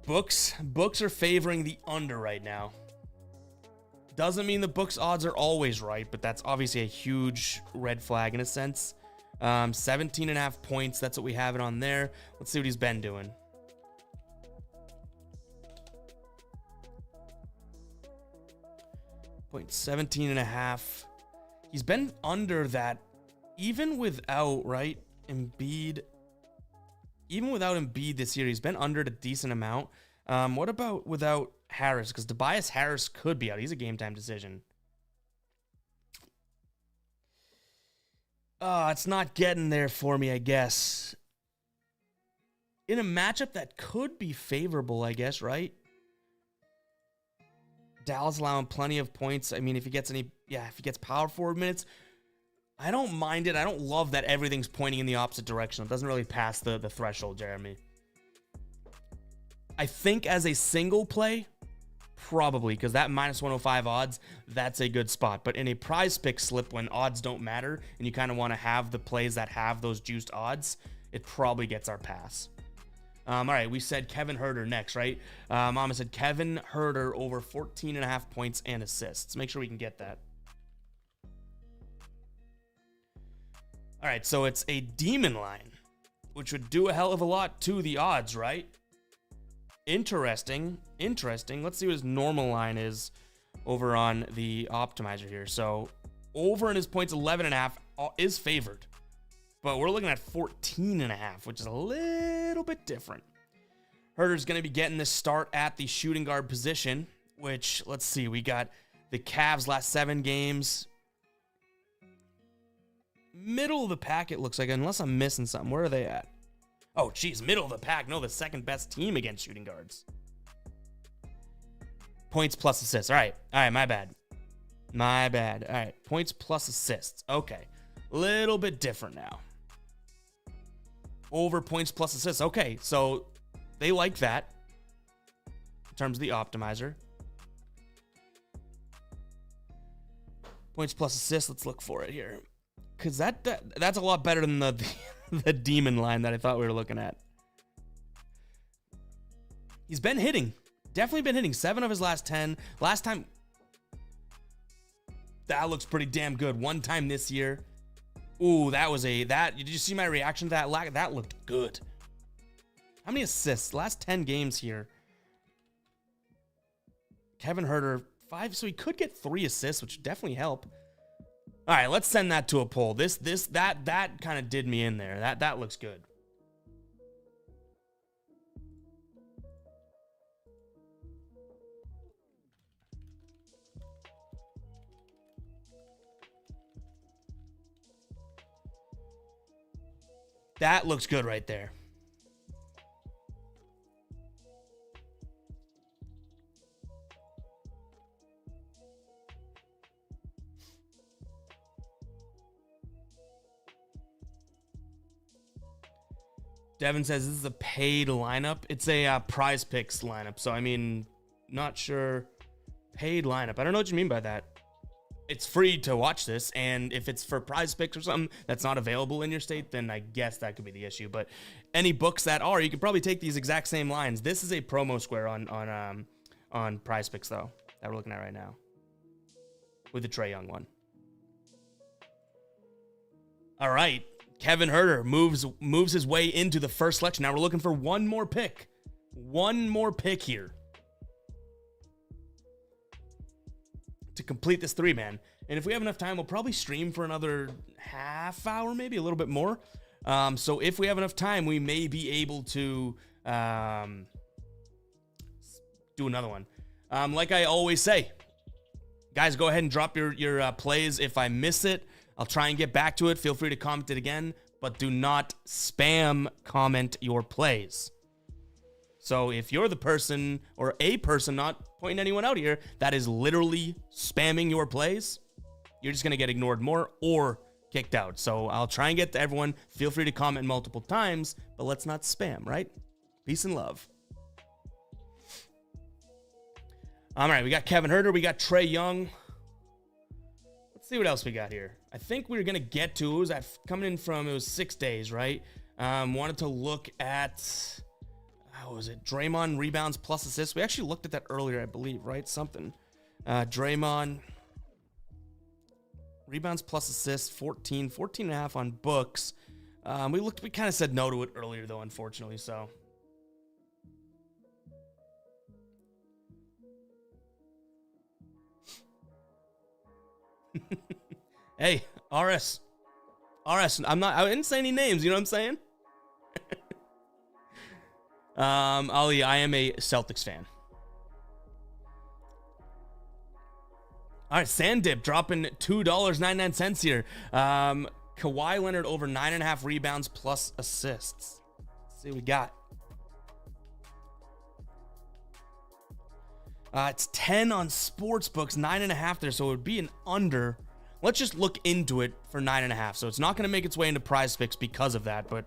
Books are favoring the under right now. Doesn't mean the books odds are always right, but that's obviously a huge red flag in a sense. 17.5 points. That's what we have it on there. Let's see what he's been doing. Point 17.5. He's been under that even without, right, Embiid. Even without Embiid this year, he's been under it a decent amount. What about without Harris? Because Tobias Harris could be out. He's a game time decision. It's not getting there for me, I guess. In a matchup that could be favorable, I guess, right? Dallas allowing plenty of points. I mean, if he gets power forward minutes, I don't mind it. I don't love that everything's pointing in the opposite direction. It doesn't really pass the threshold, Jeremy. I think as a single play, probably, because that minus 105 odds, that's a good spot. But in a prize pick slip, when odds don't matter and you kind of want to have the plays that have those juiced odds, it probably gets our pass. All right, we said Kevin Huerter next, right? Mama said Kevin Huerter over 14.5 points and assists. Make sure we can get that. All right, so it's a demon line, which would do a hell of a lot to the odds, right? Interesting. Let's see what his normal line is over on the optimizer here. So over in his points, 11.5 is favored, but we're looking at 14.5, which is a little bit different. Herter's going to be getting this start at the shooting guard position, which, let's see, we got the Cavs last 7 games. Middle of the pack, it looks like, unless I'm missing something. Where are they at? Oh, geez, middle of the pack. No, the second best team against shooting guards. Points plus assists. All right, my bad. All right, points plus assists. Okay, little bit different now. Over points plus assists. Okay, so they like that in terms of the optimizer. Points plus assists. Let's look for it here, because that's a lot better than the demon line that I thought we were looking at. He's been hitting. Definitely been hitting 7 of his last 10. Last time, that looks pretty damn good. One time this year. Ooh, did you see my reaction to that? That looked good. How many assists? Last 10 games here. Kevin Huerter, 5, so he could get 3 assists, which would definitely help. All right, let's send that to a poll. That kind of did me in there. That looks good. That looks good right there. Devin says this is a paid lineup. It's a prize picks lineup. So, I mean, not sure. Paid lineup. I don't know what you mean by that. It's free to watch this, and if it's for prize picks or something that's not available in your state, then I guess that could be the issue. But any books that are, you could probably take these exact same lines. This is a promo square on prize picks, though, that we're looking at right now with the Trae Young one. All right. Kevin Huerter moves his way into the first selection. Now we're looking for one more pick. One more pick here to complete this 3-man. And if we have enough time, we'll probably stream for another half hour, maybe a little bit more. So if we have enough time, we may be able to do another one. Like I always say, guys, go ahead and drop your plays. If I miss it, I'll try and get back to it. Feel free to comment it again, but do not spam comment your plays. So if you're the person or a person, not pointing anyone out here, that is literally spamming your plays, you're just going to get ignored more or kicked out. So I'll try and get to everyone. Feel free to comment multiple times, but let's not spam, right? Peace and love. All right, we got Kevin Huerter. We got Trae Young. Let's see what else we got here. I think we were going to get to, it was 6 days, right? Wanted to look at, how was it? Draymond rebounds plus assists. We actually looked at that earlier, I believe, right? Something. Draymond rebounds plus assists, 14 and a half on books. We kind of said no to it earlier, though, unfortunately, so. Hey, RS, I didn't say any names, you know what I'm saying? Ali, I am a Celtics fan. All right, Sand Dip dropping $2.99 here. Kawhi Leonard over 9.5 rebounds plus assists. Let's see what we got. It's 10 on sports books, 9.5 there, so it would be an under. Let's just look into it for 9.5. So it's not going to make its way into Prize Picks because of that, but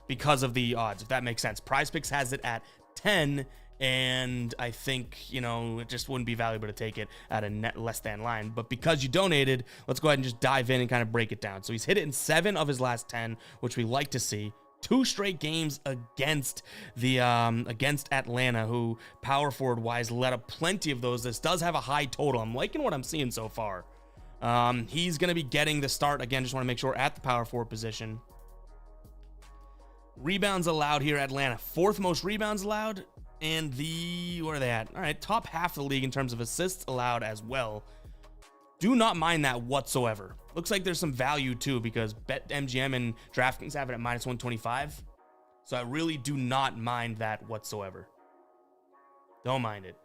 because of the odds, if that makes sense. Prize Picks has it at 10, and I think, it just wouldn't be valuable to take it at a net less than line. But because you donated, let's go ahead and just dive in and kind of break it down. So he's hit it in 7 of his last 10, which we like to see. 2 straight games against against Atlanta, who power forward wise let up plenty of those. This does have a high total. I'm liking what I'm seeing so far. He's going to be getting the start. Again, just want to make sure at the power forward position. Rebounds allowed here, Atlanta. 4th most rebounds allowed. And where are they at? All right, top half of the league in terms of assists allowed as well. Do not mind that whatsoever. Looks like there's some value too, because BetMGM and DraftKings have it at -125. So I really do not mind that whatsoever. Don't mind it.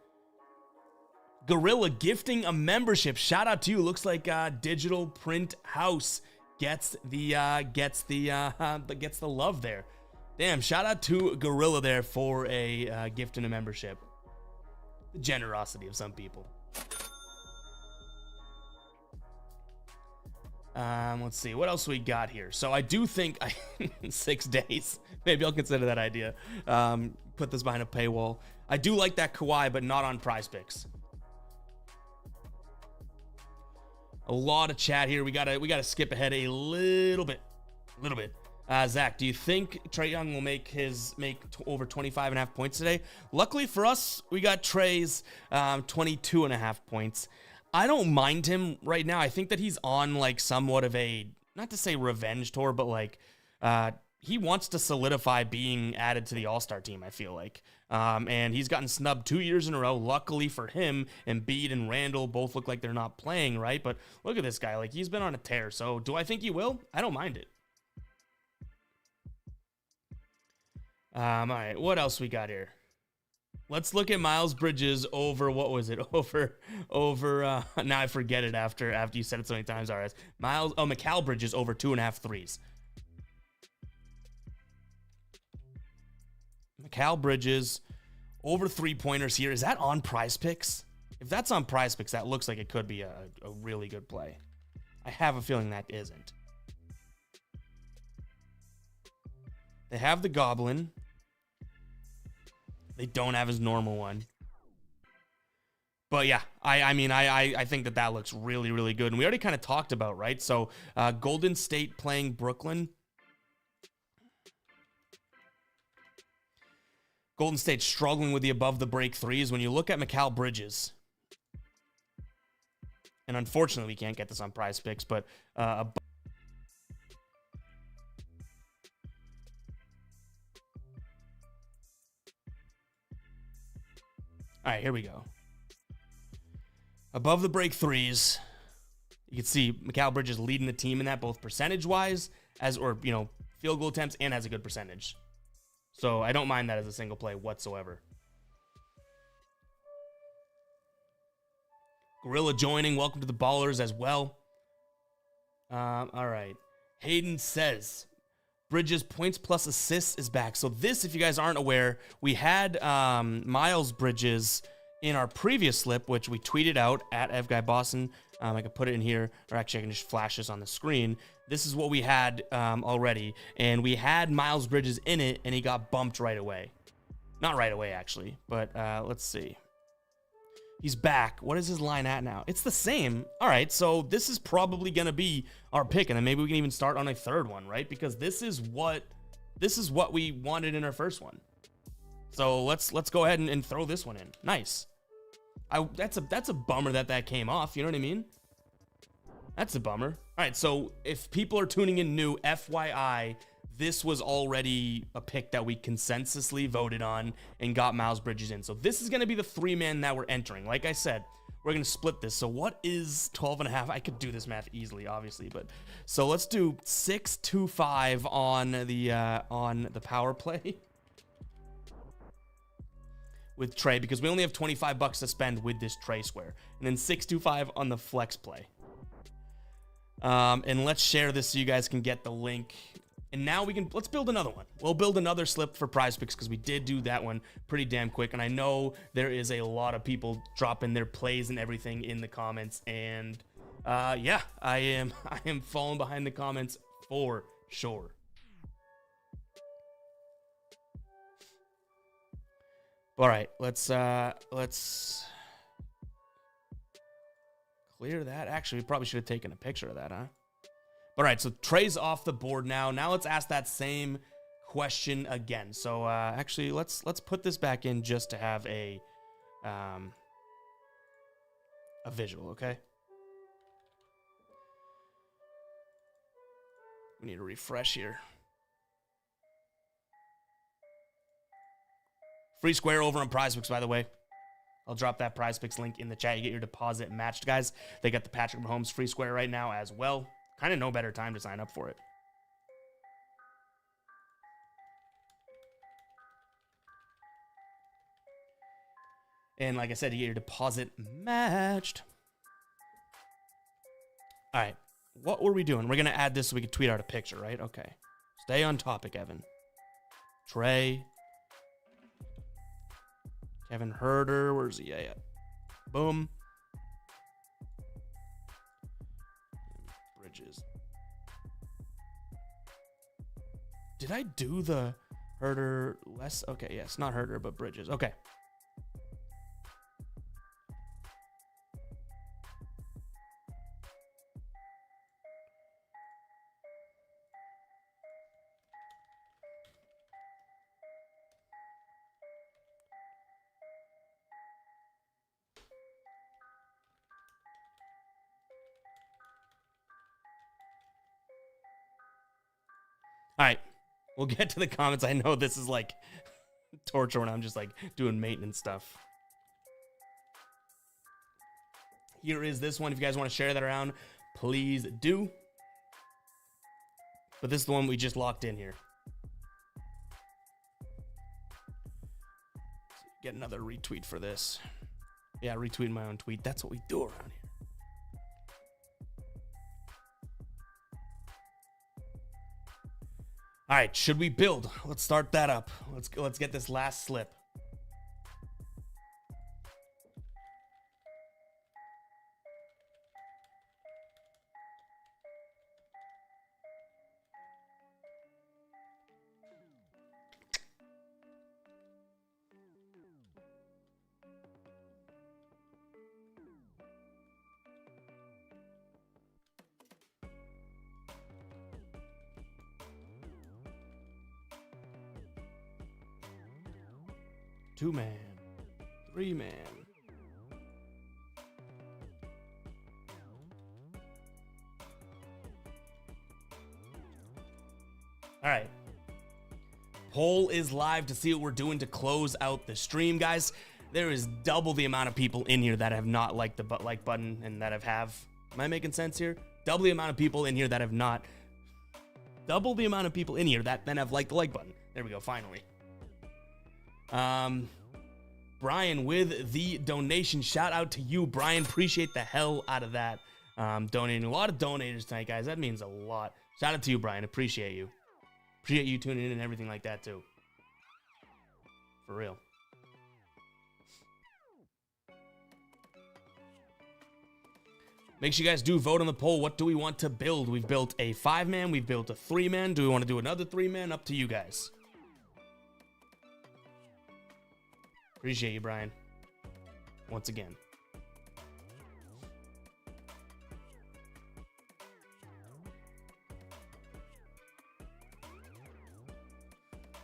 Gorilla gifting a membership. Shout out to you. Looks like Digital Print House gets the love there. Damn, shout out to Gorilla there for a gift and a membership. The generosity of some people. Let's see what else we got here. So I do think 6 days. Maybe I'll consider that idea. Put this behind a paywall. I do like that Kawhi, but not on Prize Picks. A lot of chat here. We gotta skip ahead a little bit. Zach, do you think Trae Young will make over 25.5 points today? Luckily for us, we got Trae's 22.5 points. I don't mind him right now. I think that he's on like somewhat of a, not to say revenge tour, but he wants to solidify being added to the All-Star team, I feel like. And he's gotten snubbed 2 years in a row. Luckily for him, Embiid and Randall both look like they're not playing, right? But look at this guy. Like, he's been on a tear. So do I think he will? I don't mind it. All right, what else we got here? Let's look at Miles Bridges over, what was it? Over now I forget it after you said it so many times, RS. Mikal Bridges over 2.5 threes. Mikal Bridges over 3-pointers here. Is that on Prize Picks? If that's on Prize Picks, that looks like it could be a really good play. I have a feeling that isn't. They have the Goblin. They don't have his normal one. But yeah, I think that looks really, really good. And we already kind of talked about, right? So Golden State playing Brooklyn. Golden State struggling with the above the break threes. When you look at Mikal Bridges, and unfortunately we can't get this on Prize Picks, but all right, here we go. Above the break threes, you can see Mikal Bridges leading the team in that, both percentage-wise, field goal attempts, and has a good percentage. So I don't mind that as a single play whatsoever. Gorilla joining. Welcome to the Ballers as well. All right. Hayden says, Bridges points plus assists is back. So this, if you guys aren't aware, we had Miles Bridges in our previous slip, which we tweeted out at FGuyBoston. I could put it in here, or actually I can just flash this on the screen. This is what we had already, and we had Miles Bridges in it, and he got bumped right away. Not right away, actually, but let's see. He's back. What is his line at now? It's the same. All right, so this is probably going to be our pick, and then maybe we can even start on a third one, right? Because this is what we wanted in our first one. So let's go ahead and throw this one in. Nice. That's a bummer that came off. You know what I mean? That's a bummer. All right, so if people are tuning in new, FYI, this was already a pick that we consensusly voted on and got Miles Bridges in. So this is going to be the 3-man that we're entering. Like I said, we're going to split this. So what is 12.5? I could do this math easily, obviously, but so let's do 6-2-5 on the power play with Trae, because we only have $25 to spend with this Trae square, and then 6-2-5 on the flex play. And let's share this so you guys can get the link And now let's build another one. We'll build another slip for prize picks because we did do that one pretty damn quick. And I know there is a lot of people dropping their plays and everything in the comments. And yeah, I am falling behind the comments for sure. All right, let's clear that. Actually, we probably should have taken a picture of that, huh? All right, so Trey's off the board now. Now let's ask that same question again. So actually, let's put this back in just to have a visual, okay? We need to refresh here. Free square over on PrizePicks, by the way. I'll drop that PrizePicks link in the chat. You get your deposit matched, guys. They got the Patrick Mahomes free square right now as well. Kind of no better time to sign up for it. And like I said, you get your deposit matched. All right. What were we doing? We're going to add this so we can tweet out a picture, right? Okay. Stay on topic, Evan. Trey. Kevin Herder. Where's he at? Boom. Bridges. Did I do the Herder less? Okay, yes, not Herder, but Bridges. Okay. All right, we'll get to the comments. I know this is like torture when I'm just like doing maintenance stuff. Here is this one. If you guys want to share that around, please do. But this is the one we just locked in here. Get another retweet for this. Yeah, retweet my own tweet. That's what we do around here. All right, should we build? Let's start that up. Let's get this last slip. Two-man, three-man. All right. Poll is live to see what we're doing to close out the stream, guys. There is double the amount of people in here that have not liked the like button and that have. Am I making sense here? Double the amount of people in here that have not. Double the amount of people in here that then have liked the like button. There we go, finally. Brian with the donation. Shout out to you, Brian. Appreciate the hell out of that. Donating. A lot of donators tonight, guys. That means a lot. Shout out to you, Brian. Appreciate you. Appreciate you tuning in and everything like that, too. For real. Make sure you guys do vote on the poll. What do we want to build? We've built a 5-man. We've built a 3-man. Do we want to do another 3-man? Up to you guys. Appreciate you, Brian. Once again.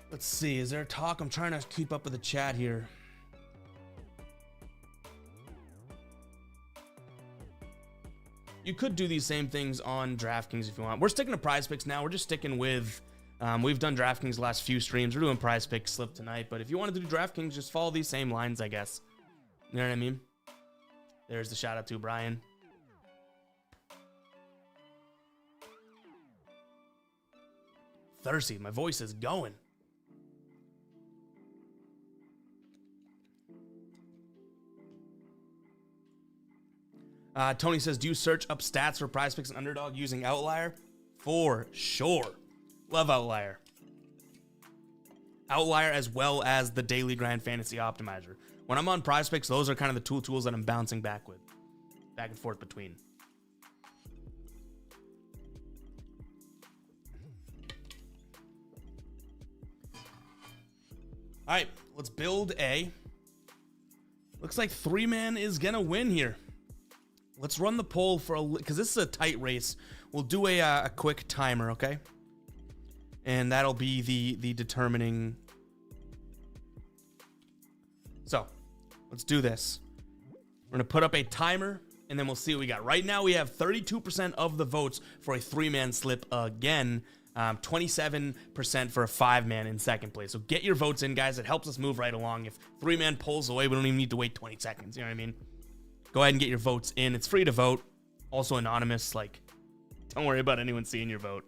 Let's see. Is there talk? I'm trying to keep up with the chat here. You could do these same things on DraftKings if you want. We're sticking to prize picks now. We're just sticking with... we've done DraftKings the last few streams. We're doing prize pick slip tonight. But if you wanted to do DraftKings, just follow these same lines, I guess. You know what I mean? There's the shout out to Brian. Thirsty. My voice is going. Tony says, do you search up stats for prize picks and underdog using Outlier? For sure. Love Outlier. Outlier as well as the Daily Grind Fantasy Optimizer. When I'm on PrizePicks, those are kind of the tools that I'm bouncing back and forth between. All right, let's build a. Looks like 3-man is gonna win here. Let's run the poll because this is a tight race. We'll do a quick timer, okay? And that'll be the determining. So, let's do this. We're gonna put up a timer, and then we'll see what we got. Right now, we have 32% of the votes for a 3-man slip again. 27% for a 5-man in second place. So get your votes in, guys. It helps us move right along. If 3-man pulls away, we don't even need to wait 20 seconds. You know what I mean? Go ahead and get your votes in. It's free to vote. Also anonymous. Like, don't worry about anyone seeing your vote.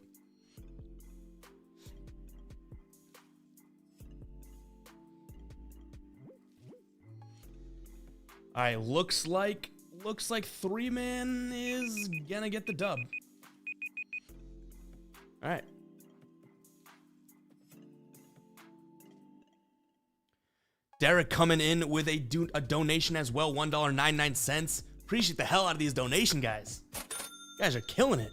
All right, looks like 3-man is gonna get the dub. All right. Derek coming in with a donation as well, $1.99. Appreciate the hell out of these donation guys. You guys are killing it.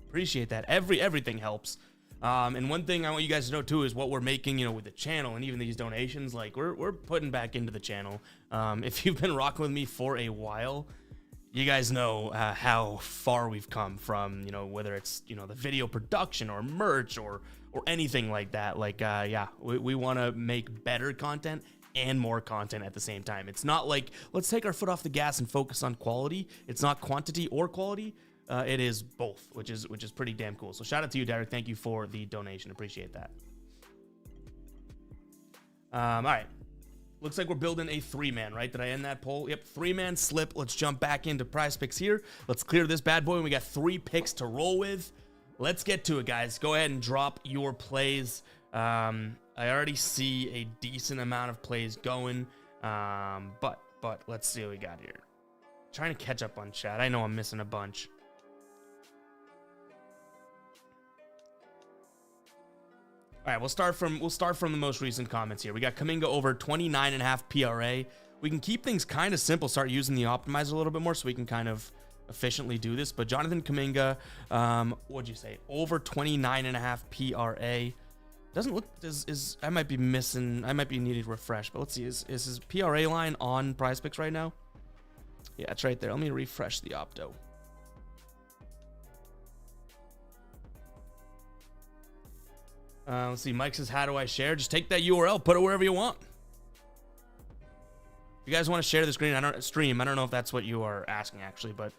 Appreciate that. Everything helps. And one thing I want you guys to know too is what we're making, with the channel and even these donations. Like we're putting back into the channel. If you've been rocking with me for a while, you guys know how far we've come from, whether it's, the video production or merch or anything like that. Like, yeah, we want to make better content and more content at the same time. It's not like, let's take our foot off the gas and focus on quality. It's not quantity or quality. It is both, which is pretty damn cool. So shout out to you, Derek. Thank you for the donation. Appreciate that. All right. Looks like we're building a 3-man, right? Did I end that poll? Yep, 3-man slip. Let's jump back into PrizePicks here. Let's clear this bad boy, and we got 3 picks to roll with. Let's get to it, guys. Go ahead and drop your plays. I already see a decent amount of plays going, but let's see what we got here. Trying to catch up on chat. I know I'm missing a bunch. All right, we'll start from the most recent comments here. We got Kaminga over 29.5 PRA. We can keep things kind of simple, start using the optimizer a little bit more so we can kind of efficiently do this. But Jonathan Kaminga, what'd you say? Over 29.5 PRA. Doesn't look I might be missing. I might be needing to refresh. But let's see. Is his PRA line on PrizePicks right now? Yeah, it's right there. Let me refresh the opto. Let's see. Mike says, how do I share? Just take that URL, put it wherever you want. If you guys want to share the screen, I don't know if that's what you are asking actually, but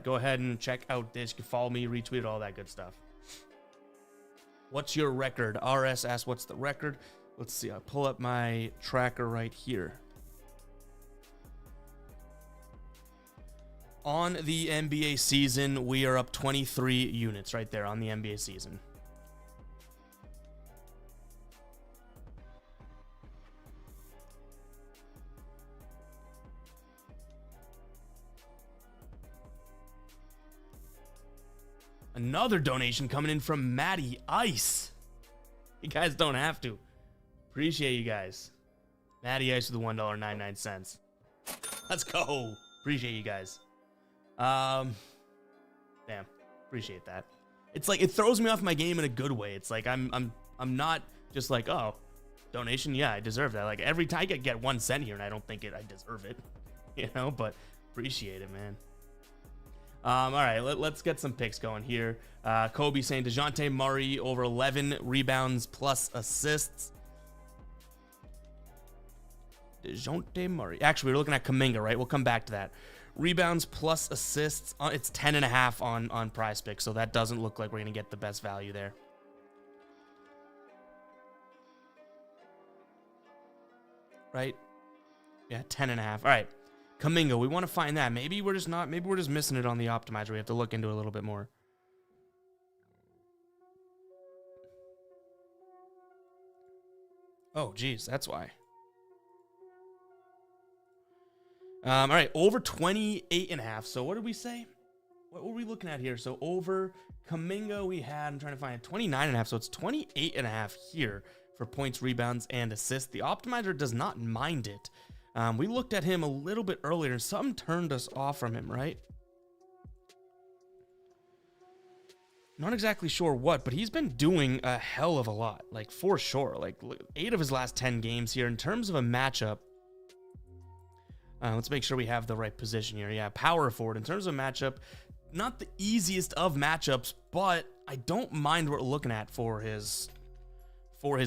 go ahead and check out this. You can follow me, retweet, all that good stuff. What's your record? RS asks, what's the record? Let's see. I'll pull up my tracker right here. On the NBA season, we are up 23 units right there on the NBA season. Another donation coming in from Matty Ice. You guys don't have to. Appreciate you guys. Matty Ice with the $1.99. Let's go. Appreciate you guys. Damn. Appreciate that. It's like it throws me off my game in a good way. It's like I'm not just like, oh, donation, yeah, I deserve that. Like every time I get 1 cent here and I don't think I deserve it. But appreciate it, man. All right, let's get some picks going here. Kobe saying DeJounte Murray over 11 rebounds plus assists. DeJounte Murray. Actually, we're looking at Kaminga, right? We'll come back to that. Rebounds plus assists. It's 10.5 on PrizePicks, so that doesn't look like we're going to get the best value there. Right? Yeah, 10.5. All right. Kaminga, we want to find that. Maybe we're just missing it on the optimizer. We have to look into it a little bit more. Oh, geez, that's why. All right, over 28.5. So what did we say? what were we looking at here? So over Kuminga, we had, I'm trying to find it, 29.5. So it's 28.5 here for points, rebounds, and assists. The optimizer does not mind it. We looked at him a little bit earlier, and something turned us off from him, right? Not exactly sure what, but he's been doing a hell of a lot, like for sure. Like 8 of his last 10 games here. In terms of a matchup, let's make sure we have the right position here. Yeah, power forward. In terms of matchup, not the easiest of matchups, but I don't mind what we're looking at for his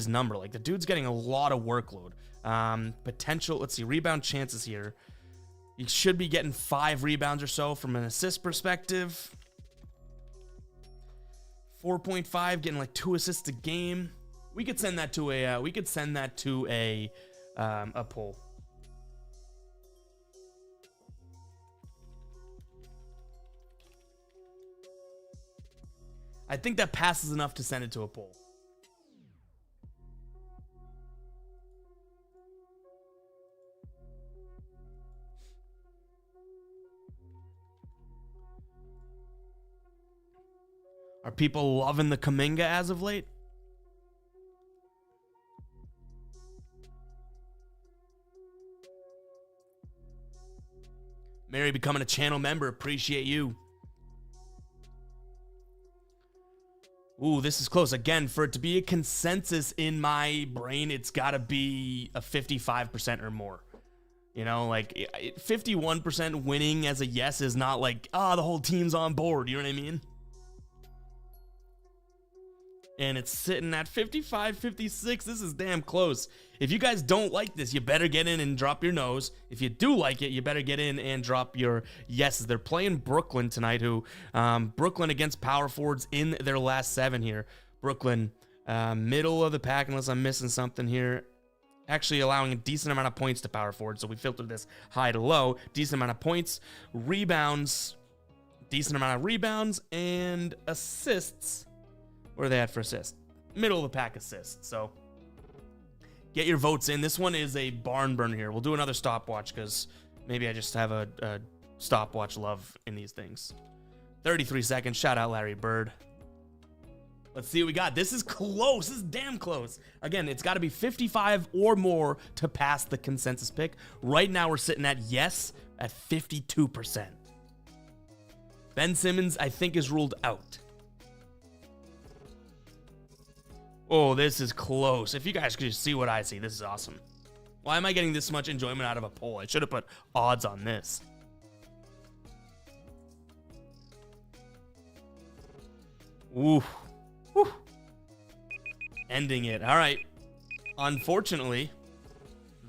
number. Like the dude's getting a lot of workload. Potential, let's see, rebound chances here. He should be getting 5 rebounds or so from an assist perspective. 4.5, getting like 2 assists a game. We could send that to a poll. I think that passes enough to send it to a poll. Are people loving the Kuminga as of late? Mary becoming a channel member. Appreciate you. Ooh, this is close. Again, for it to be a consensus in my brain, it's got to be a 55% or more. You know, like 51% winning as a yes is not like, the whole team's on board. You know what I mean? And it's sitting at 55, 56. This is damn close. If you guys don't like this, you better get in and drop your nose. If you do like it, you better get in and drop your yeses. They're playing Brooklyn tonight, who Brooklyn against power forwards in their last 7 here. Brooklyn, middle of the pack, unless I'm missing something here. Actually allowing a decent amount of points to power forwards, so we filtered this high to low. Decent amount of points, rebounds, decent amount of rebounds, and assists. Where are they at for assists? Middle of the pack assists. So get your votes in. This one is a barn burner here. We'll do another stopwatch because maybe I just have a stopwatch love in these things. 33 seconds. Shout out Larry Bird. Let's see what we got. This is close. This is damn close. Again, it's got to be 55 or more to pass the consensus pick. Right now, we're sitting at yes at 52%. Ben Simmons, I think, is ruled out. Oh, this is close. If you guys could just see what I see, this is awesome. Why am I getting this much enjoyment out of a poll? I should have put odds on this. Ooh. Whew. Ending it. All right. Unfortunately,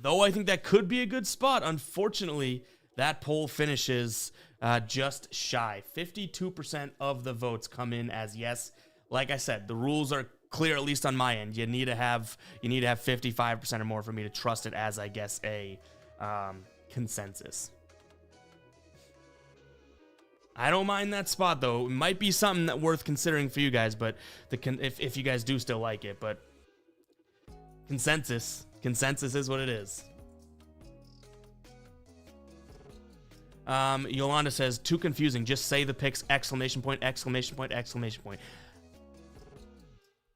though I think that could be a good spot, unfortunately, that poll finishes just shy. 52% of the votes come in as yes. Like I said, the rules are clear, at least on my end. You need to have 55% or more for me to trust it as, I guess, a consensus. I don't mind that spot though. It might be something that worth considering for you guys, but if you guys do still like it, but consensus is what it is. Yolanda says, too confusing. Just say the picks, exclamation point, exclamation point, exclamation point.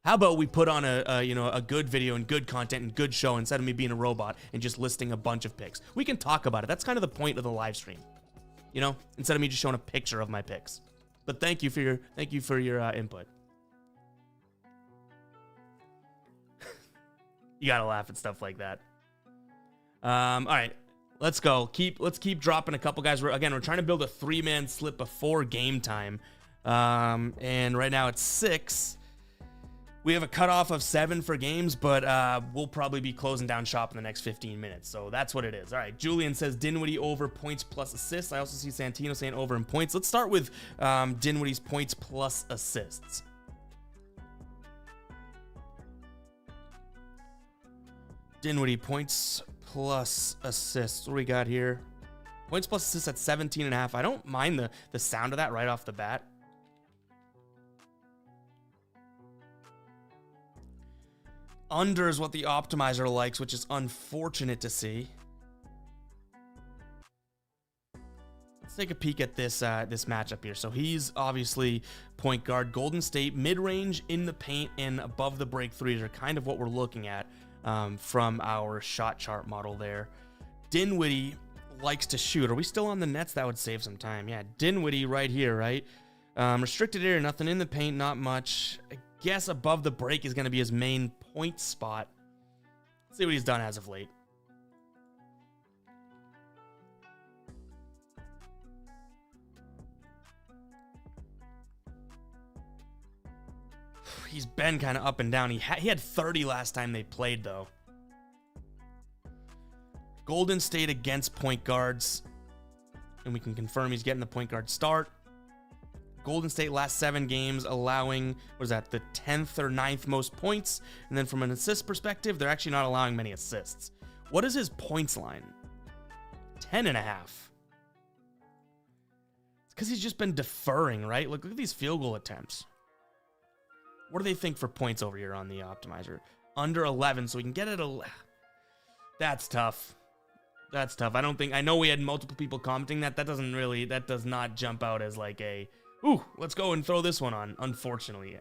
How about we put on a good video and good content and good show instead of me being a robot and just listing a bunch of picks? We can talk about it. That's kind of the point of the live stream, you know, instead of me just showing a picture of my picks. But thank you for your input. You gotta laugh at stuff like that. All right, let's go. Let's keep dropping a couple guys. We're trying to build a 3-man slip before game time, and right now it's 6. We have a cutoff of 7 for games, but we'll probably be closing down shop in the next 15 minutes. So that's what it is. All right, Julian says Dinwiddie over points plus assists. I also see Santino saying over in points. Let's start with Dinwiddie's points plus assists. Dinwiddie, points plus assists. What do we got here? Points plus assists at 17.5. I don't mind the sound of that right off the bat. Under is what the optimizer likes, which is unfortunate to see. Let's take a peek at this this matchup here. So he's obviously point guard. Golden State, mid-range, in the paint, and above the break threes are kind of what we're looking at from our shot chart model there. Dinwiddie likes to shoot. Are we still on the Nets? That would save some time. Yeah, Dinwiddie right here, right? Restricted area, nothing in the paint, not much. I guess above the break is going to be his main point spot. Let's see what he's done as of late. He's been kind of up and down. He had 30 last time they played, though. Golden State against point guards. And we can confirm he's getting the point guard start. Golden State last 7 games allowing, what is that, the 10th or 9th most points. And then from an assist perspective, they're actually not allowing many assists. What is his points line? 10.5. It's because he's just been deferring, right? Look at these field goal attempts. What do they think for points over here on the optimizer? Under 11, so we can get it a... That's tough. That's tough. I know we had multiple people commenting that. That does not jump out as like a, ooh, let's go and throw this one on, unfortunately.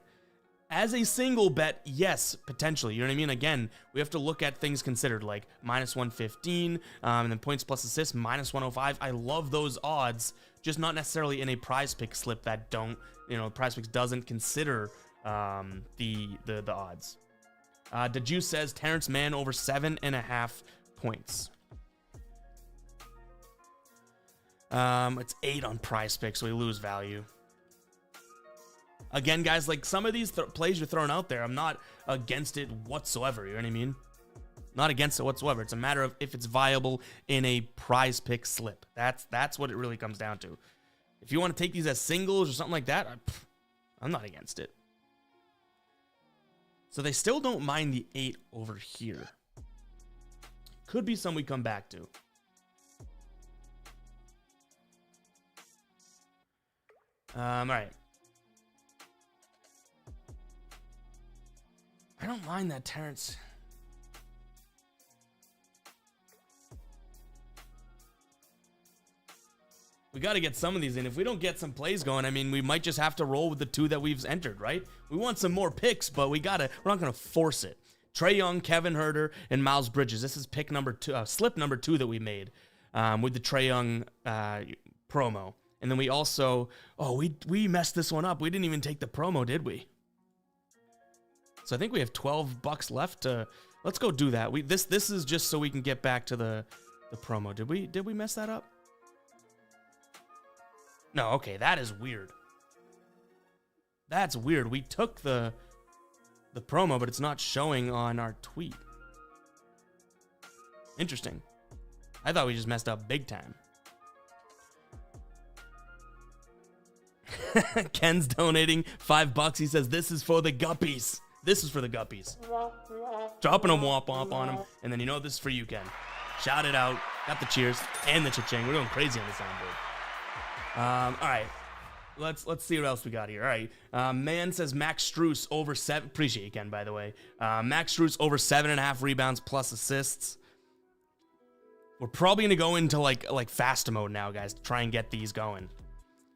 As a single bet, yes, potentially. You know what I mean? Again, we have to look at things considered, like minus 115, and then points plus assists, minus 105. I love those odds, just not necessarily in a prize pick slip that don't, prize picks doesn't consider the odds. The Juice says Terrence Mann over 7.5 points. It's 8 on prize picks, so we lose value. Again, guys, like some of these plays you're throwing out there, I'm not against it whatsoever. You know what I mean? Not against it whatsoever. It's a matter of if it's viable in a prize pick slip. That's what it really comes down to. If you want to take these as singles or something like that, I'm not against it. So they still don't mind the 8 over here. Could be some we come back to. All right. I don't mind that Terrence. We got to get some of these in. If we don't get some plays going, I mean, we might just have to roll with the 2 that we've entered, right? We want some more picks, but we're not going to force it. Trae Young, Kevin Huerter, and Miles Bridges. This is pick number 2, slip number 2 that we made with the Trae Young promo. And then we also, we messed this one up. We didn't even take the promo, did we? So I think we have $12 left to, let's go do that. This is just so we can get back to the promo. Did we mess that up? No, okay, that is weird. That's weird. We took the promo, but it's not showing on our tweet. Interesting. I thought we just messed up big time. Ken's donating $5. He says, this is for the guppies. This is for the guppies. Dropping a womp womp on him. And then this is for you, Ken. Shout it out. Got the cheers and the cha-ching. We're going crazy on the soundboard. All right. Let's see what else we got here. All right. Man says Max Strus over 7. Appreciate you, Ken, by the way. Max Strus over 7.5 rebounds plus assists. We're probably going to go into like fast mode now, guys, to try and get these going.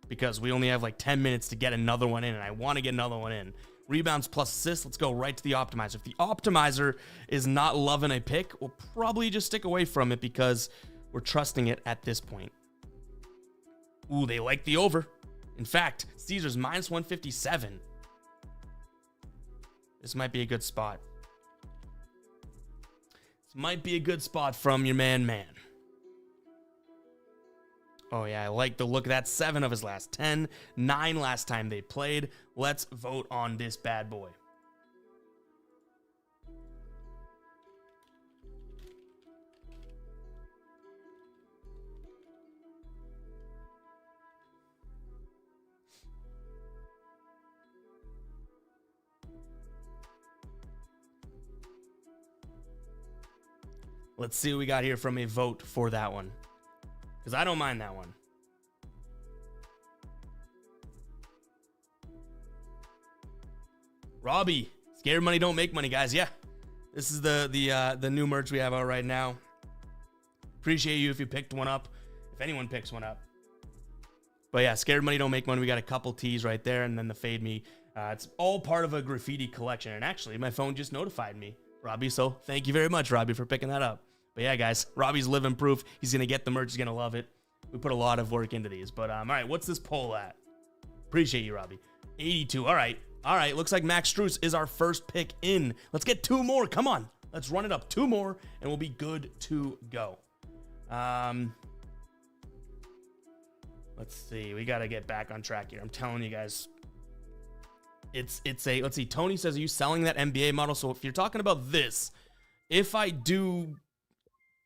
Because we only have like 10 minutes to get another one in, and I want to get another one in. Rebounds plus assists, let's go right to the optimizer. If the optimizer is not loving a pick, we'll probably just stick away from it because we're trusting it at this point. Ooh, they like the over. In fact, Caesars minus 157. This might be a good spot. This might be a good spot from your man. Oh, yeah, I like the look of that. 7 of his last 10, 9 last time they played. Let's vote on this bad boy. Let's see what we got here from a vote for that one. Because I don't mind that one. Robbie, scared money don't make money, guys. Yeah, this is the new merch we have out right now. Appreciate you if you picked one up. If anyone picks one up. But yeah, scared money don't make money. We got a couple tees right there, and then the fade me. It's all part of a graffiti collection. And actually, my phone just notified me, Robbie. So thank you very much, Robbie, for picking that up. But yeah, guys, Robbie's living proof. He's gonna get the merch. He's gonna love it. We put a lot of work into these. But all right, what's this poll at? Appreciate you, Robbie. 82. All right. Looks like Max Strus is our first pick in. Let's get 2 more. Come on. Let's run it up. 2 more, and we'll be good to go. Let's see. We got to get back on track here. I'm telling you guys. It's a, let's see. Tony says, are you selling that NBA model? So if you're talking about this, if I do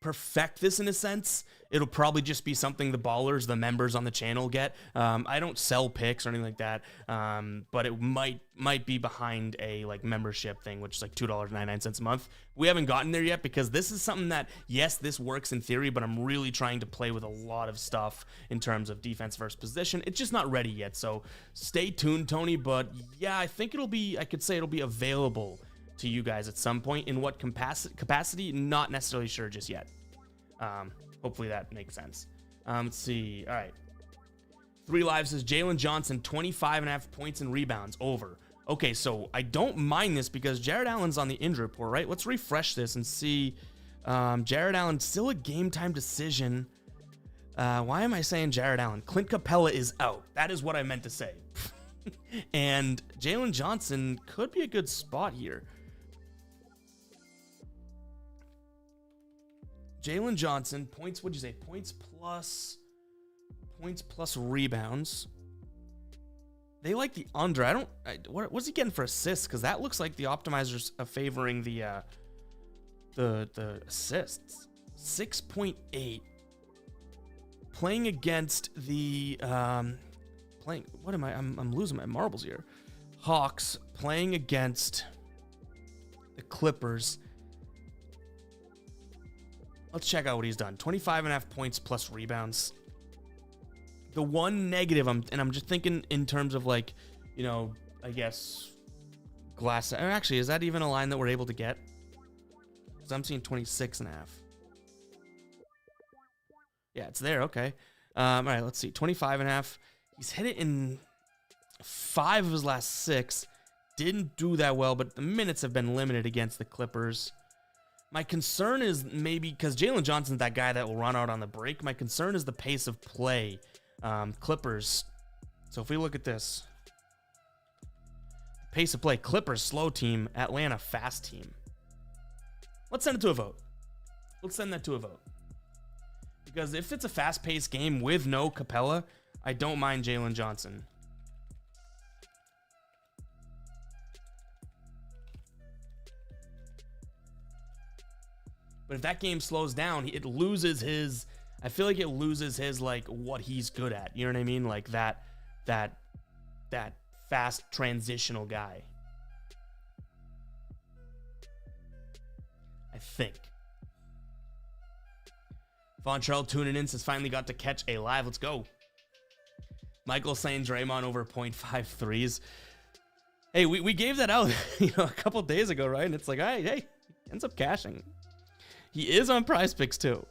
perfect this in a sense, it'll probably just be something the ballers, the members on the channel get. I don't sell picks or anything like that, but it might be behind a like membership thing, which is like $2.99 a month. We haven't gotten there yet because this is something that, yes, this works in theory, but I'm really trying to play with a lot of stuff in terms of defense versus position. It's just not ready yet, so stay tuned, Tony. But yeah, I think I could say it'll be available to you guys at some point. In what capacity? Not necessarily sure just yet. Hopefully that makes sense. Let's see. All right. 3 Lives says Jalen Johnson, 25.5 points and rebounds, over. Okay, so I don't mind this because Jared Allen's on the injury report, right? Let's refresh this and see. Jared Allen, still a game time decision. Why am I saying Jared Allen? Clint Capella is out. That is what I meant to say. And Jalen Johnson could be a good spot here. Jalen Johnson, points, what'd you say? Points plus rebounds. They like the under. What's he getting for assists? Because that looks like the optimizers are favoring the assists. 6.8. Playing against the, I'm losing my marbles here. Hawks playing against the Clippers. Let's check out what he's done. 25.5 points plus rebounds. The one negative, I'm just thinking in terms of like, you know, I guess glass. Actually, is that even a line that we're able to get? Because I'm seeing 26.5. Yeah, it's there. Okay. All right, let's see. 25.5. He's hit it in 5 of his last 6. Didn't do that well, but the minutes have been limited against the Clippers. My concern is maybe because Jalen Johnson's that guy that will run out on the break. My concern is the pace of play. Clippers. So if we look at this, pace of play, Clippers slow team, Atlanta fast team. Let's send it to a vote. Let's send that to a vote. Because if it's a fast-paced game with no Capella, I don't mind Jalen Johnson. But if that game slows down, it loses his, I feel like it loses his, like, what he's good at. You know what I mean? Like that fast transitional guy. I think. Fontrell tuning in says finally got to catch a live. Let's go. Michael saying Draymond over 0.5 threes. Hey, we gave that out, a couple days ago, right? And it's like, hey, ends up cashing. He is on Prize Picks too.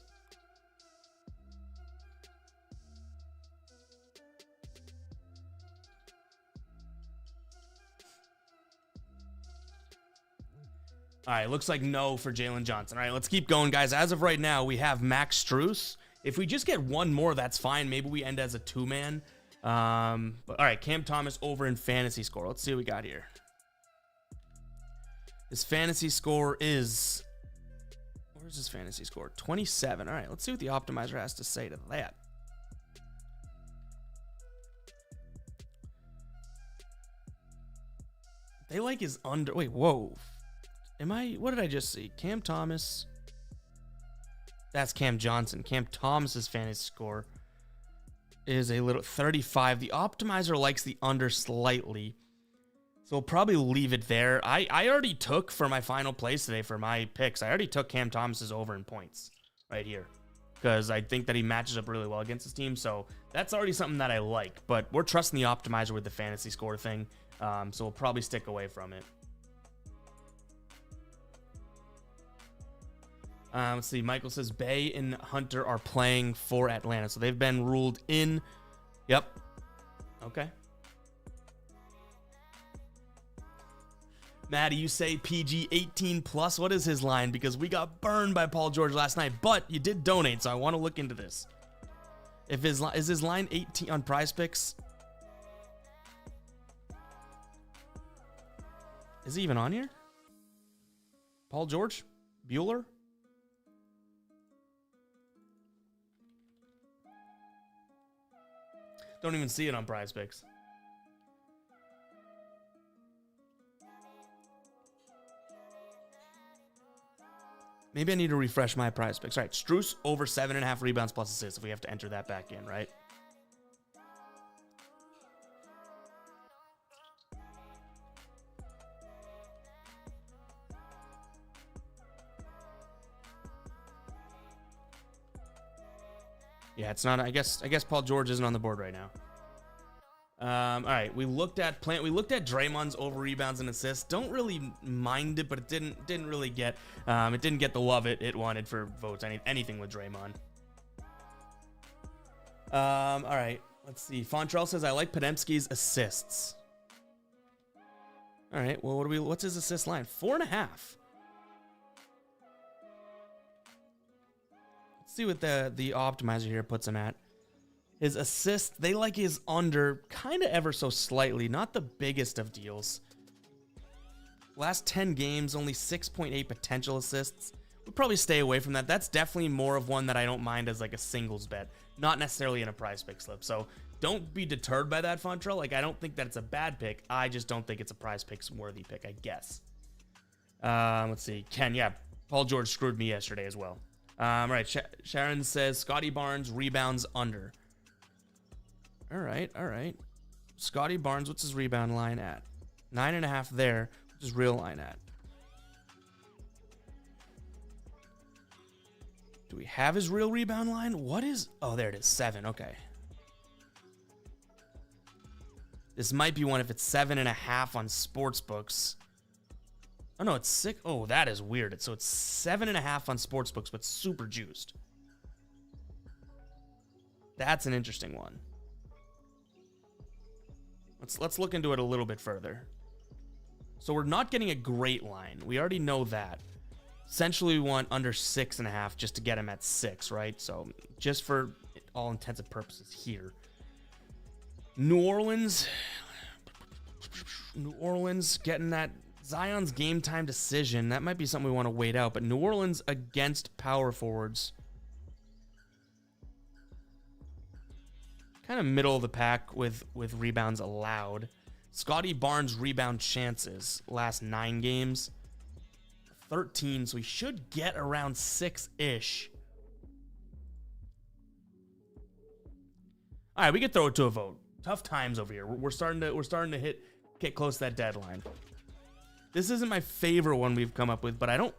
All right, looks like no for Jalen Johnson. All right, let's keep going, guys. As of right now, we have Max Strus. If we just get one more, that's fine. Maybe we end as a 2-man. But all right, Cam Thomas over in fantasy score. Let's see what we got here. His fantasy score is... Where's his fantasy score? 27. All right, let's see what the optimizer has to say to that. They like his under... Wait, whoa. What did I just see? Cam Thomas. That's Cam Johnson. Cam Thomas's fantasy score is a little 35. The optimizer likes the under slightly. So we'll probably leave it there. I already took for my final place today for my picks. I already took Cam Thomas's over in points right here because I think that he matches up really well against his team. So that's already something that I like. But we're trusting the optimizer with the fantasy score thing. So we'll probably stick away from it. Let's see. Michael says Bay and Hunter are playing for Atlanta. So they've been ruled in. Yep. Okay. Maddie, you say PG 18 plus. What is his line? Because we got burned by Paul George last night, but you did donate, so I want to look into this. If is his line 18 on Prize Picks? Is he even on here? Paul George? Bueller? Don't even see it on Prize Picks. Maybe I need to refresh my Prize Picks. All right, Strus over 7.5 rebounds plus assists if we have to enter that back in, right? Yeah, it's not. I guess Paul George isn't on the board right now. All right, we looked at Draymond's over rebounds and assists. Don't really mind it, but it didn't really get it didn't get the love it wanted for votes. Anything with Draymond. All right, let's see. Fontrell says I like Podemski's assists. All right, well, what's his assist line? 4.5. Let's see what the optimizer here puts him at. His assist, they like his under kind of ever so slightly, not the biggest of deals. Last 10 games, only 6.8 potential assists. We'll probably stay away from that. That's definitely more of one that I don't mind as like a singles bet, not necessarily in a Prize Pick slip. So don't be deterred by that, Fontrell. Like, I don't think that it's a bad pick. I just don't think it's a Prize Picks worthy pick, I guess. Let's see. Ken, yeah, Paul George screwed me yesterday as well. All right, Sharon says Scotty Barnes rebounds under. All right. Scotty Barnes, what's his rebound line at? 9.5 there. What's his real line at? Do we have his real rebound line? What is... Oh, there it is. 7. Okay. This might be one if it's 7.5 on sportsbooks. Oh, no, it's 6. Oh, that is weird. So it's 7.5 on sportsbooks, but super juiced. That's an interesting one. Let's look into it a little bit further. So we're not getting a great line. We already know that. Essentially, we want under 6.5 just to get him at 6, right? So just for all intents and purposes here. New Orleans getting that Zion's game time decision. That might be something we want to wait out. But New Orleans against power forwards. Kind of middle of the pack with rebounds allowed. Scotty Barnes rebound chances last 9 games. 13, so he should get around 6-ish. All right, we could throw it to a vote. Tough times over here. We're starting to get close to that deadline. This isn't my favorite one we've come up with, but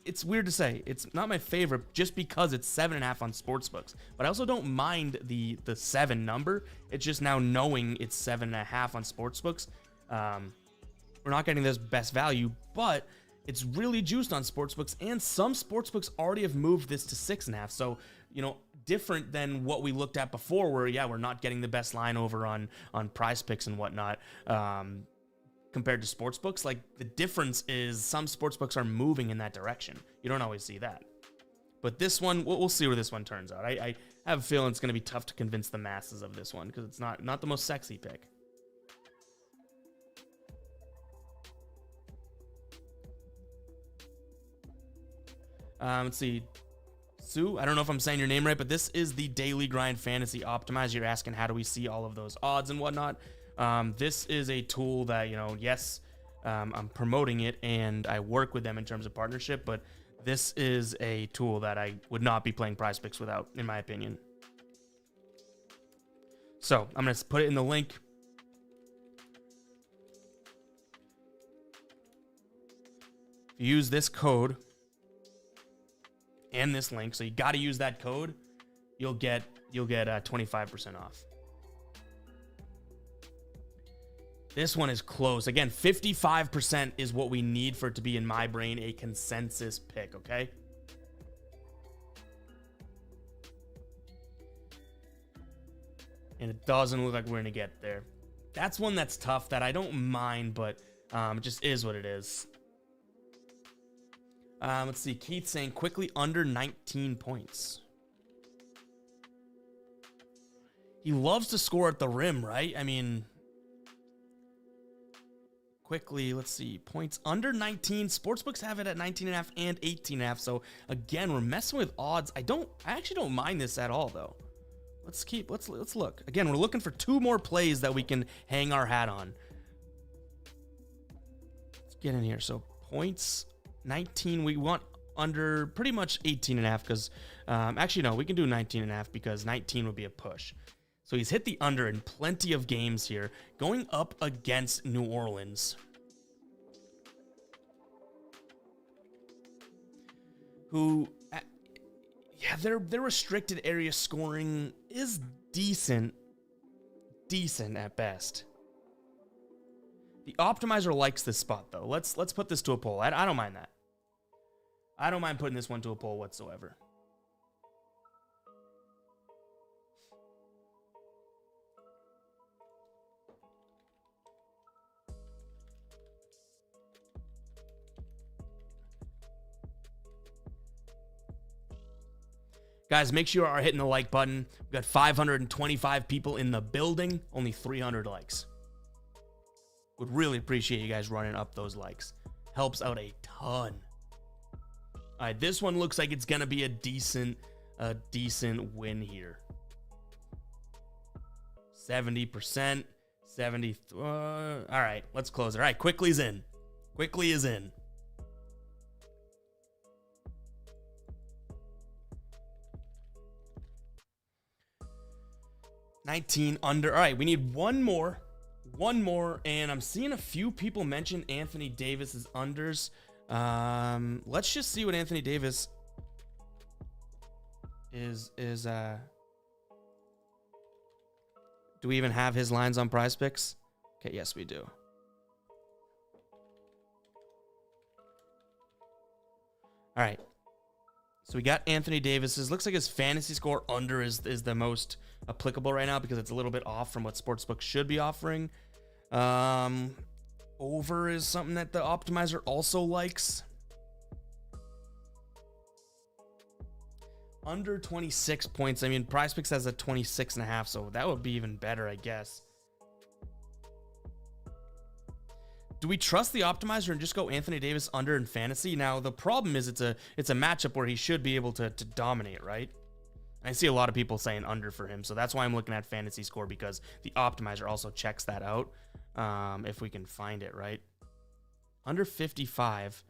it's weird to say. It's not my favorite just because it's 7.5 on sportsbooks. But I also don't mind the 7 number. It's just now knowing it's 7.5 on sportsbooks. We're not getting this best value, but it's really juiced on sportsbooks, and some sportsbooks already have moved this to 6.5. So, different than what we looked at before, where we're not getting the best line over on Prize Picks and whatnot. Compared to sportsbooks, like the difference is some sportsbooks are moving in that direction. You don't always see that. But this one, we'll see where this one turns out. I have a feeling it's going to be tough to convince the masses of this one because it's not the most sexy pick. Let's see. Sue, I don't know if I'm saying your name right, but this is the Daily Grind Fantasy Optimizer. You're asking how do we see all of those odds and whatnot. This is a tool that, yes, I'm promoting it and I work with them in terms of partnership, but this is a tool that I would not be playing Prize Picks without, in my opinion. So I'm going to put it in the link. If you use this code and this link, so you got to use that code, you'll get 25% off. This one is close. Again, 55% is what we need for it to be, in my brain, a consensus pick, okay? and it doesn't look like we're going to get there. That's one that's tough that I don't mind, but it just is what it is. Let's see. Keith saying quickly under 19 points. He loves to score at the rim, right? I mean, quickly, let's see. Points under 19. Sportsbooks have it at 19.5 and 18.5. So again, we're messing with odds. I actually don't mind this at all, though. Let's look. Again, we're looking for 2 more plays that we can hang our hat on. Let's get in here. So points 19. We want under pretty much 18.5 because actually no, we can do 19.5 because 19 would be a push. So he's hit the under in plenty of games here, going up against New Orleans, who, yeah, their restricted area scoring is decent at best. The optimizer likes this spot though. Let's put this to a poll. I don't mind that. I don't mind putting this one to a poll whatsoever. Guys, make sure you are hitting the like button. We've got 525 people in the building, only 300 likes. Would really appreciate you guys running up those likes. Helps out a ton. All right, this one looks like it's going to be a decent win here. 70%, 70. All right, let's close it. All right, Quickly's in. Quickly is in. $19 under. All right, we need one more, and I'm seeing a few people mention Anthony Davis's unders. Let's just see what Anthony Davis is. Do we even have his lines on Prize Picks? Okay, yes, we do. All right. So we got Anthony Davis's. Looks like his fantasy score under is the most applicable right now because it's a little bit off from what Sportsbook should be offering. Over is something that the optimizer also likes. Under 26 points. I mean, PrizePicks has a 26.5, so that would be even better, I guess. Do we trust the optimizer and just go Anthony Davis under in fantasy? Now, the problem is it's a matchup where he should be able to dominate, right? I see a lot of people saying under for him, so that's why I'm looking at fantasy score because the optimizer also checks that out. If we can find it, right? Under 55.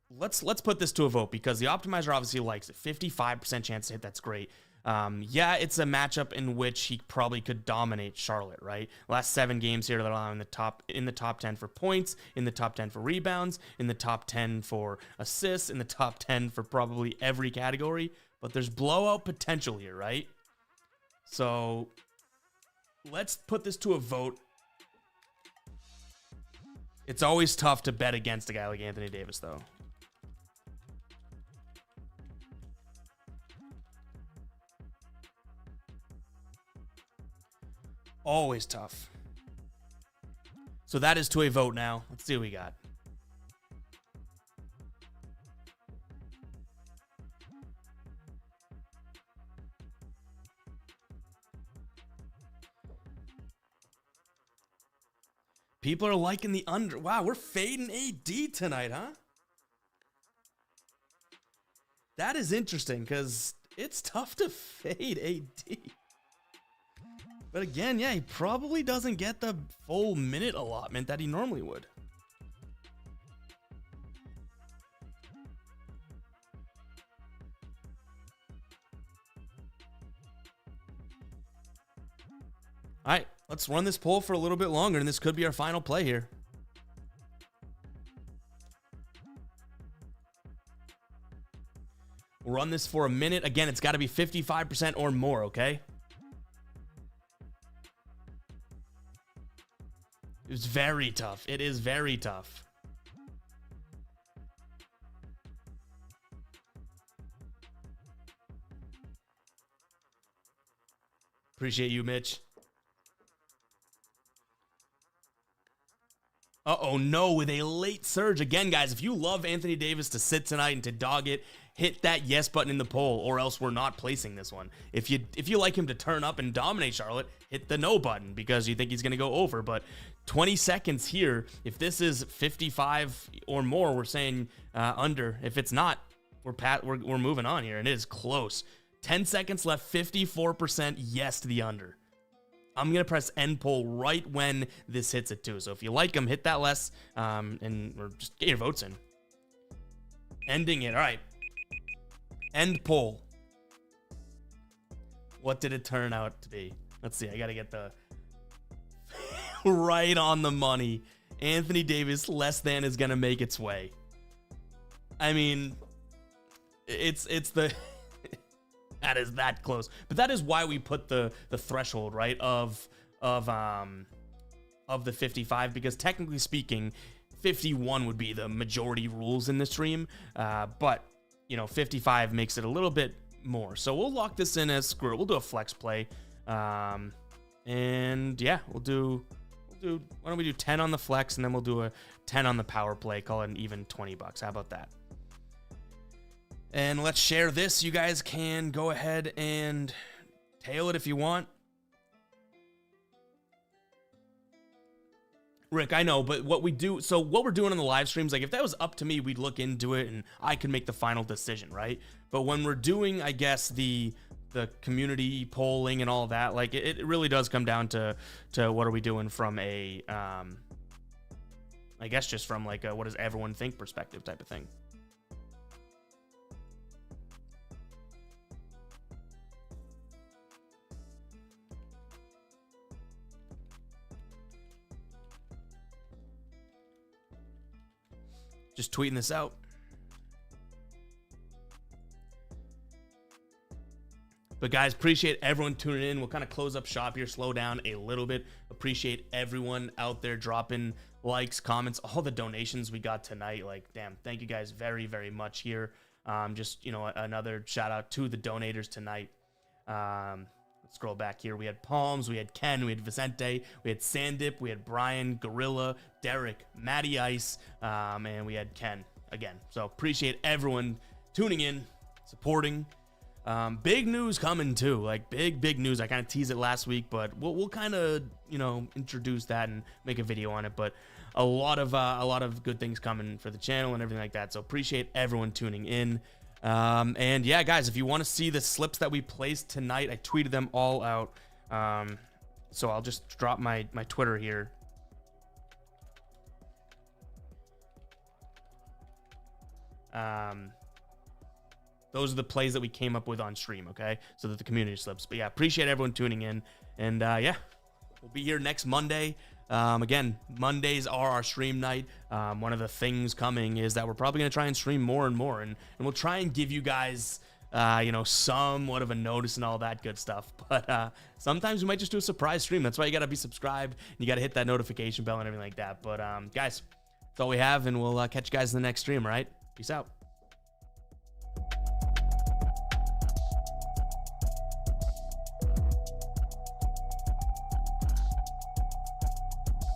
Let's put this to a vote because the optimizer obviously likes it. 55% chance to hit, that's great. Yeah, it's a matchup in which he probably could dominate Charlotte, right? Last 7 games here, they're allowing in the top 10 for points, in the top 10 for rebounds, in the top 10 for assists, in the top 10 for probably every category. But there's blowout potential here, right? So let's put this to a vote. It's always tough to bet against a guy like Anthony Davis, though. Always tough. So that is to a vote now. Let's see what we got. People are liking the under. Wow, we're fading AD tonight, huh? That is interesting because it's tough to fade AD. But again, yeah, he probably doesn't get the full minute allotment that he normally would. All right, let's run this poll for a little bit longer, and this could be our final play here. We'll run this for a minute. Again, it's got to be 55% or more, okay? It's very tough. It is very tough. Appreciate you, Mitch. Uh-oh, no, with a late surge. Again, guys, if you love Anthony Davis to sit tonight and to dog it, hit that yes button in the poll, or else we're not placing this one. If you like him to turn up and dominate Charlotte, hit the no button because you think he's going to go over. But 20 seconds here, if this is 55 or more, we're saying under. If it's not, we're moving on here, and it is close. 10 seconds left, 54% yes to the under. I'm going to press end poll right when this hits it too. So if you like them, hit that less, or just get your votes in. Ending it. All right. End poll. What did it turn out to be? Let's see. I got to get the right on the money. Anthony Davis less than is going to make its way. I mean, it's the... That is that close, but that is why we put the threshold, right, of the 55, because technically speaking, 51 would be the majority rules in the stream, but you know, 55 makes it a little bit more. So we'll lock this in as screw it. We'll do a flex play, and yeah, we'll do. Why don't we do 10 on the flex, and then we'll do a 10 on the power play. Call it an even $20. How about that? And let's share this. You guys can go ahead and tail it if you want. Rick, I know, but what we're doing on the live streams, like if that was up to me, we'd look into it and I could make the final decision, right? But when we're doing, I guess, the community polling and all that, like it really does come down to what are we doing from a, I guess just from like a what does everyone think perspective type of thing. Just tweeting this out. But guys, appreciate everyone tuning in. We'll kind of close up shop here, slow down a little bit. Appreciate everyone out there dropping likes, comments, all the donations we got tonight. Like, damn, thank you guys very, very much here. Just, you know, another shout out to the donators tonight. Let's scroll back here. We had Palms, we had Ken, we had Vicente, we had Sandip, we had Brian, Gorilla, Derek, Matty Ice, and we had Ken again. So appreciate everyone tuning in, supporting. Big news coming too, like big news. I kind of teased it last week, but we'll kind of, you know, introduce that and make a video on it. But a lot of good things coming for the channel and everything like that. So appreciate everyone tuning in. And yeah, guys, if you want to see the slips that we placed tonight, I tweeted them all out. So I'll just drop my Twitter here. Those are the plays that we came up with on stream, okay? So that the community slips. But yeah, appreciate everyone tuning in. And yeah, we'll be here next Monday. Again, Mondays are our stream night. One of the things coming is that we're probably going to try and stream more and more. And we'll try and give you guys, you know, somewhat of a notice and all that good stuff. But sometimes we might just do a surprise stream. That's why you got to be subscribed. And you got to hit that notification bell and everything like that. But guys, that's all we have. And we'll catch you guys in the next stream, all right? Peace out.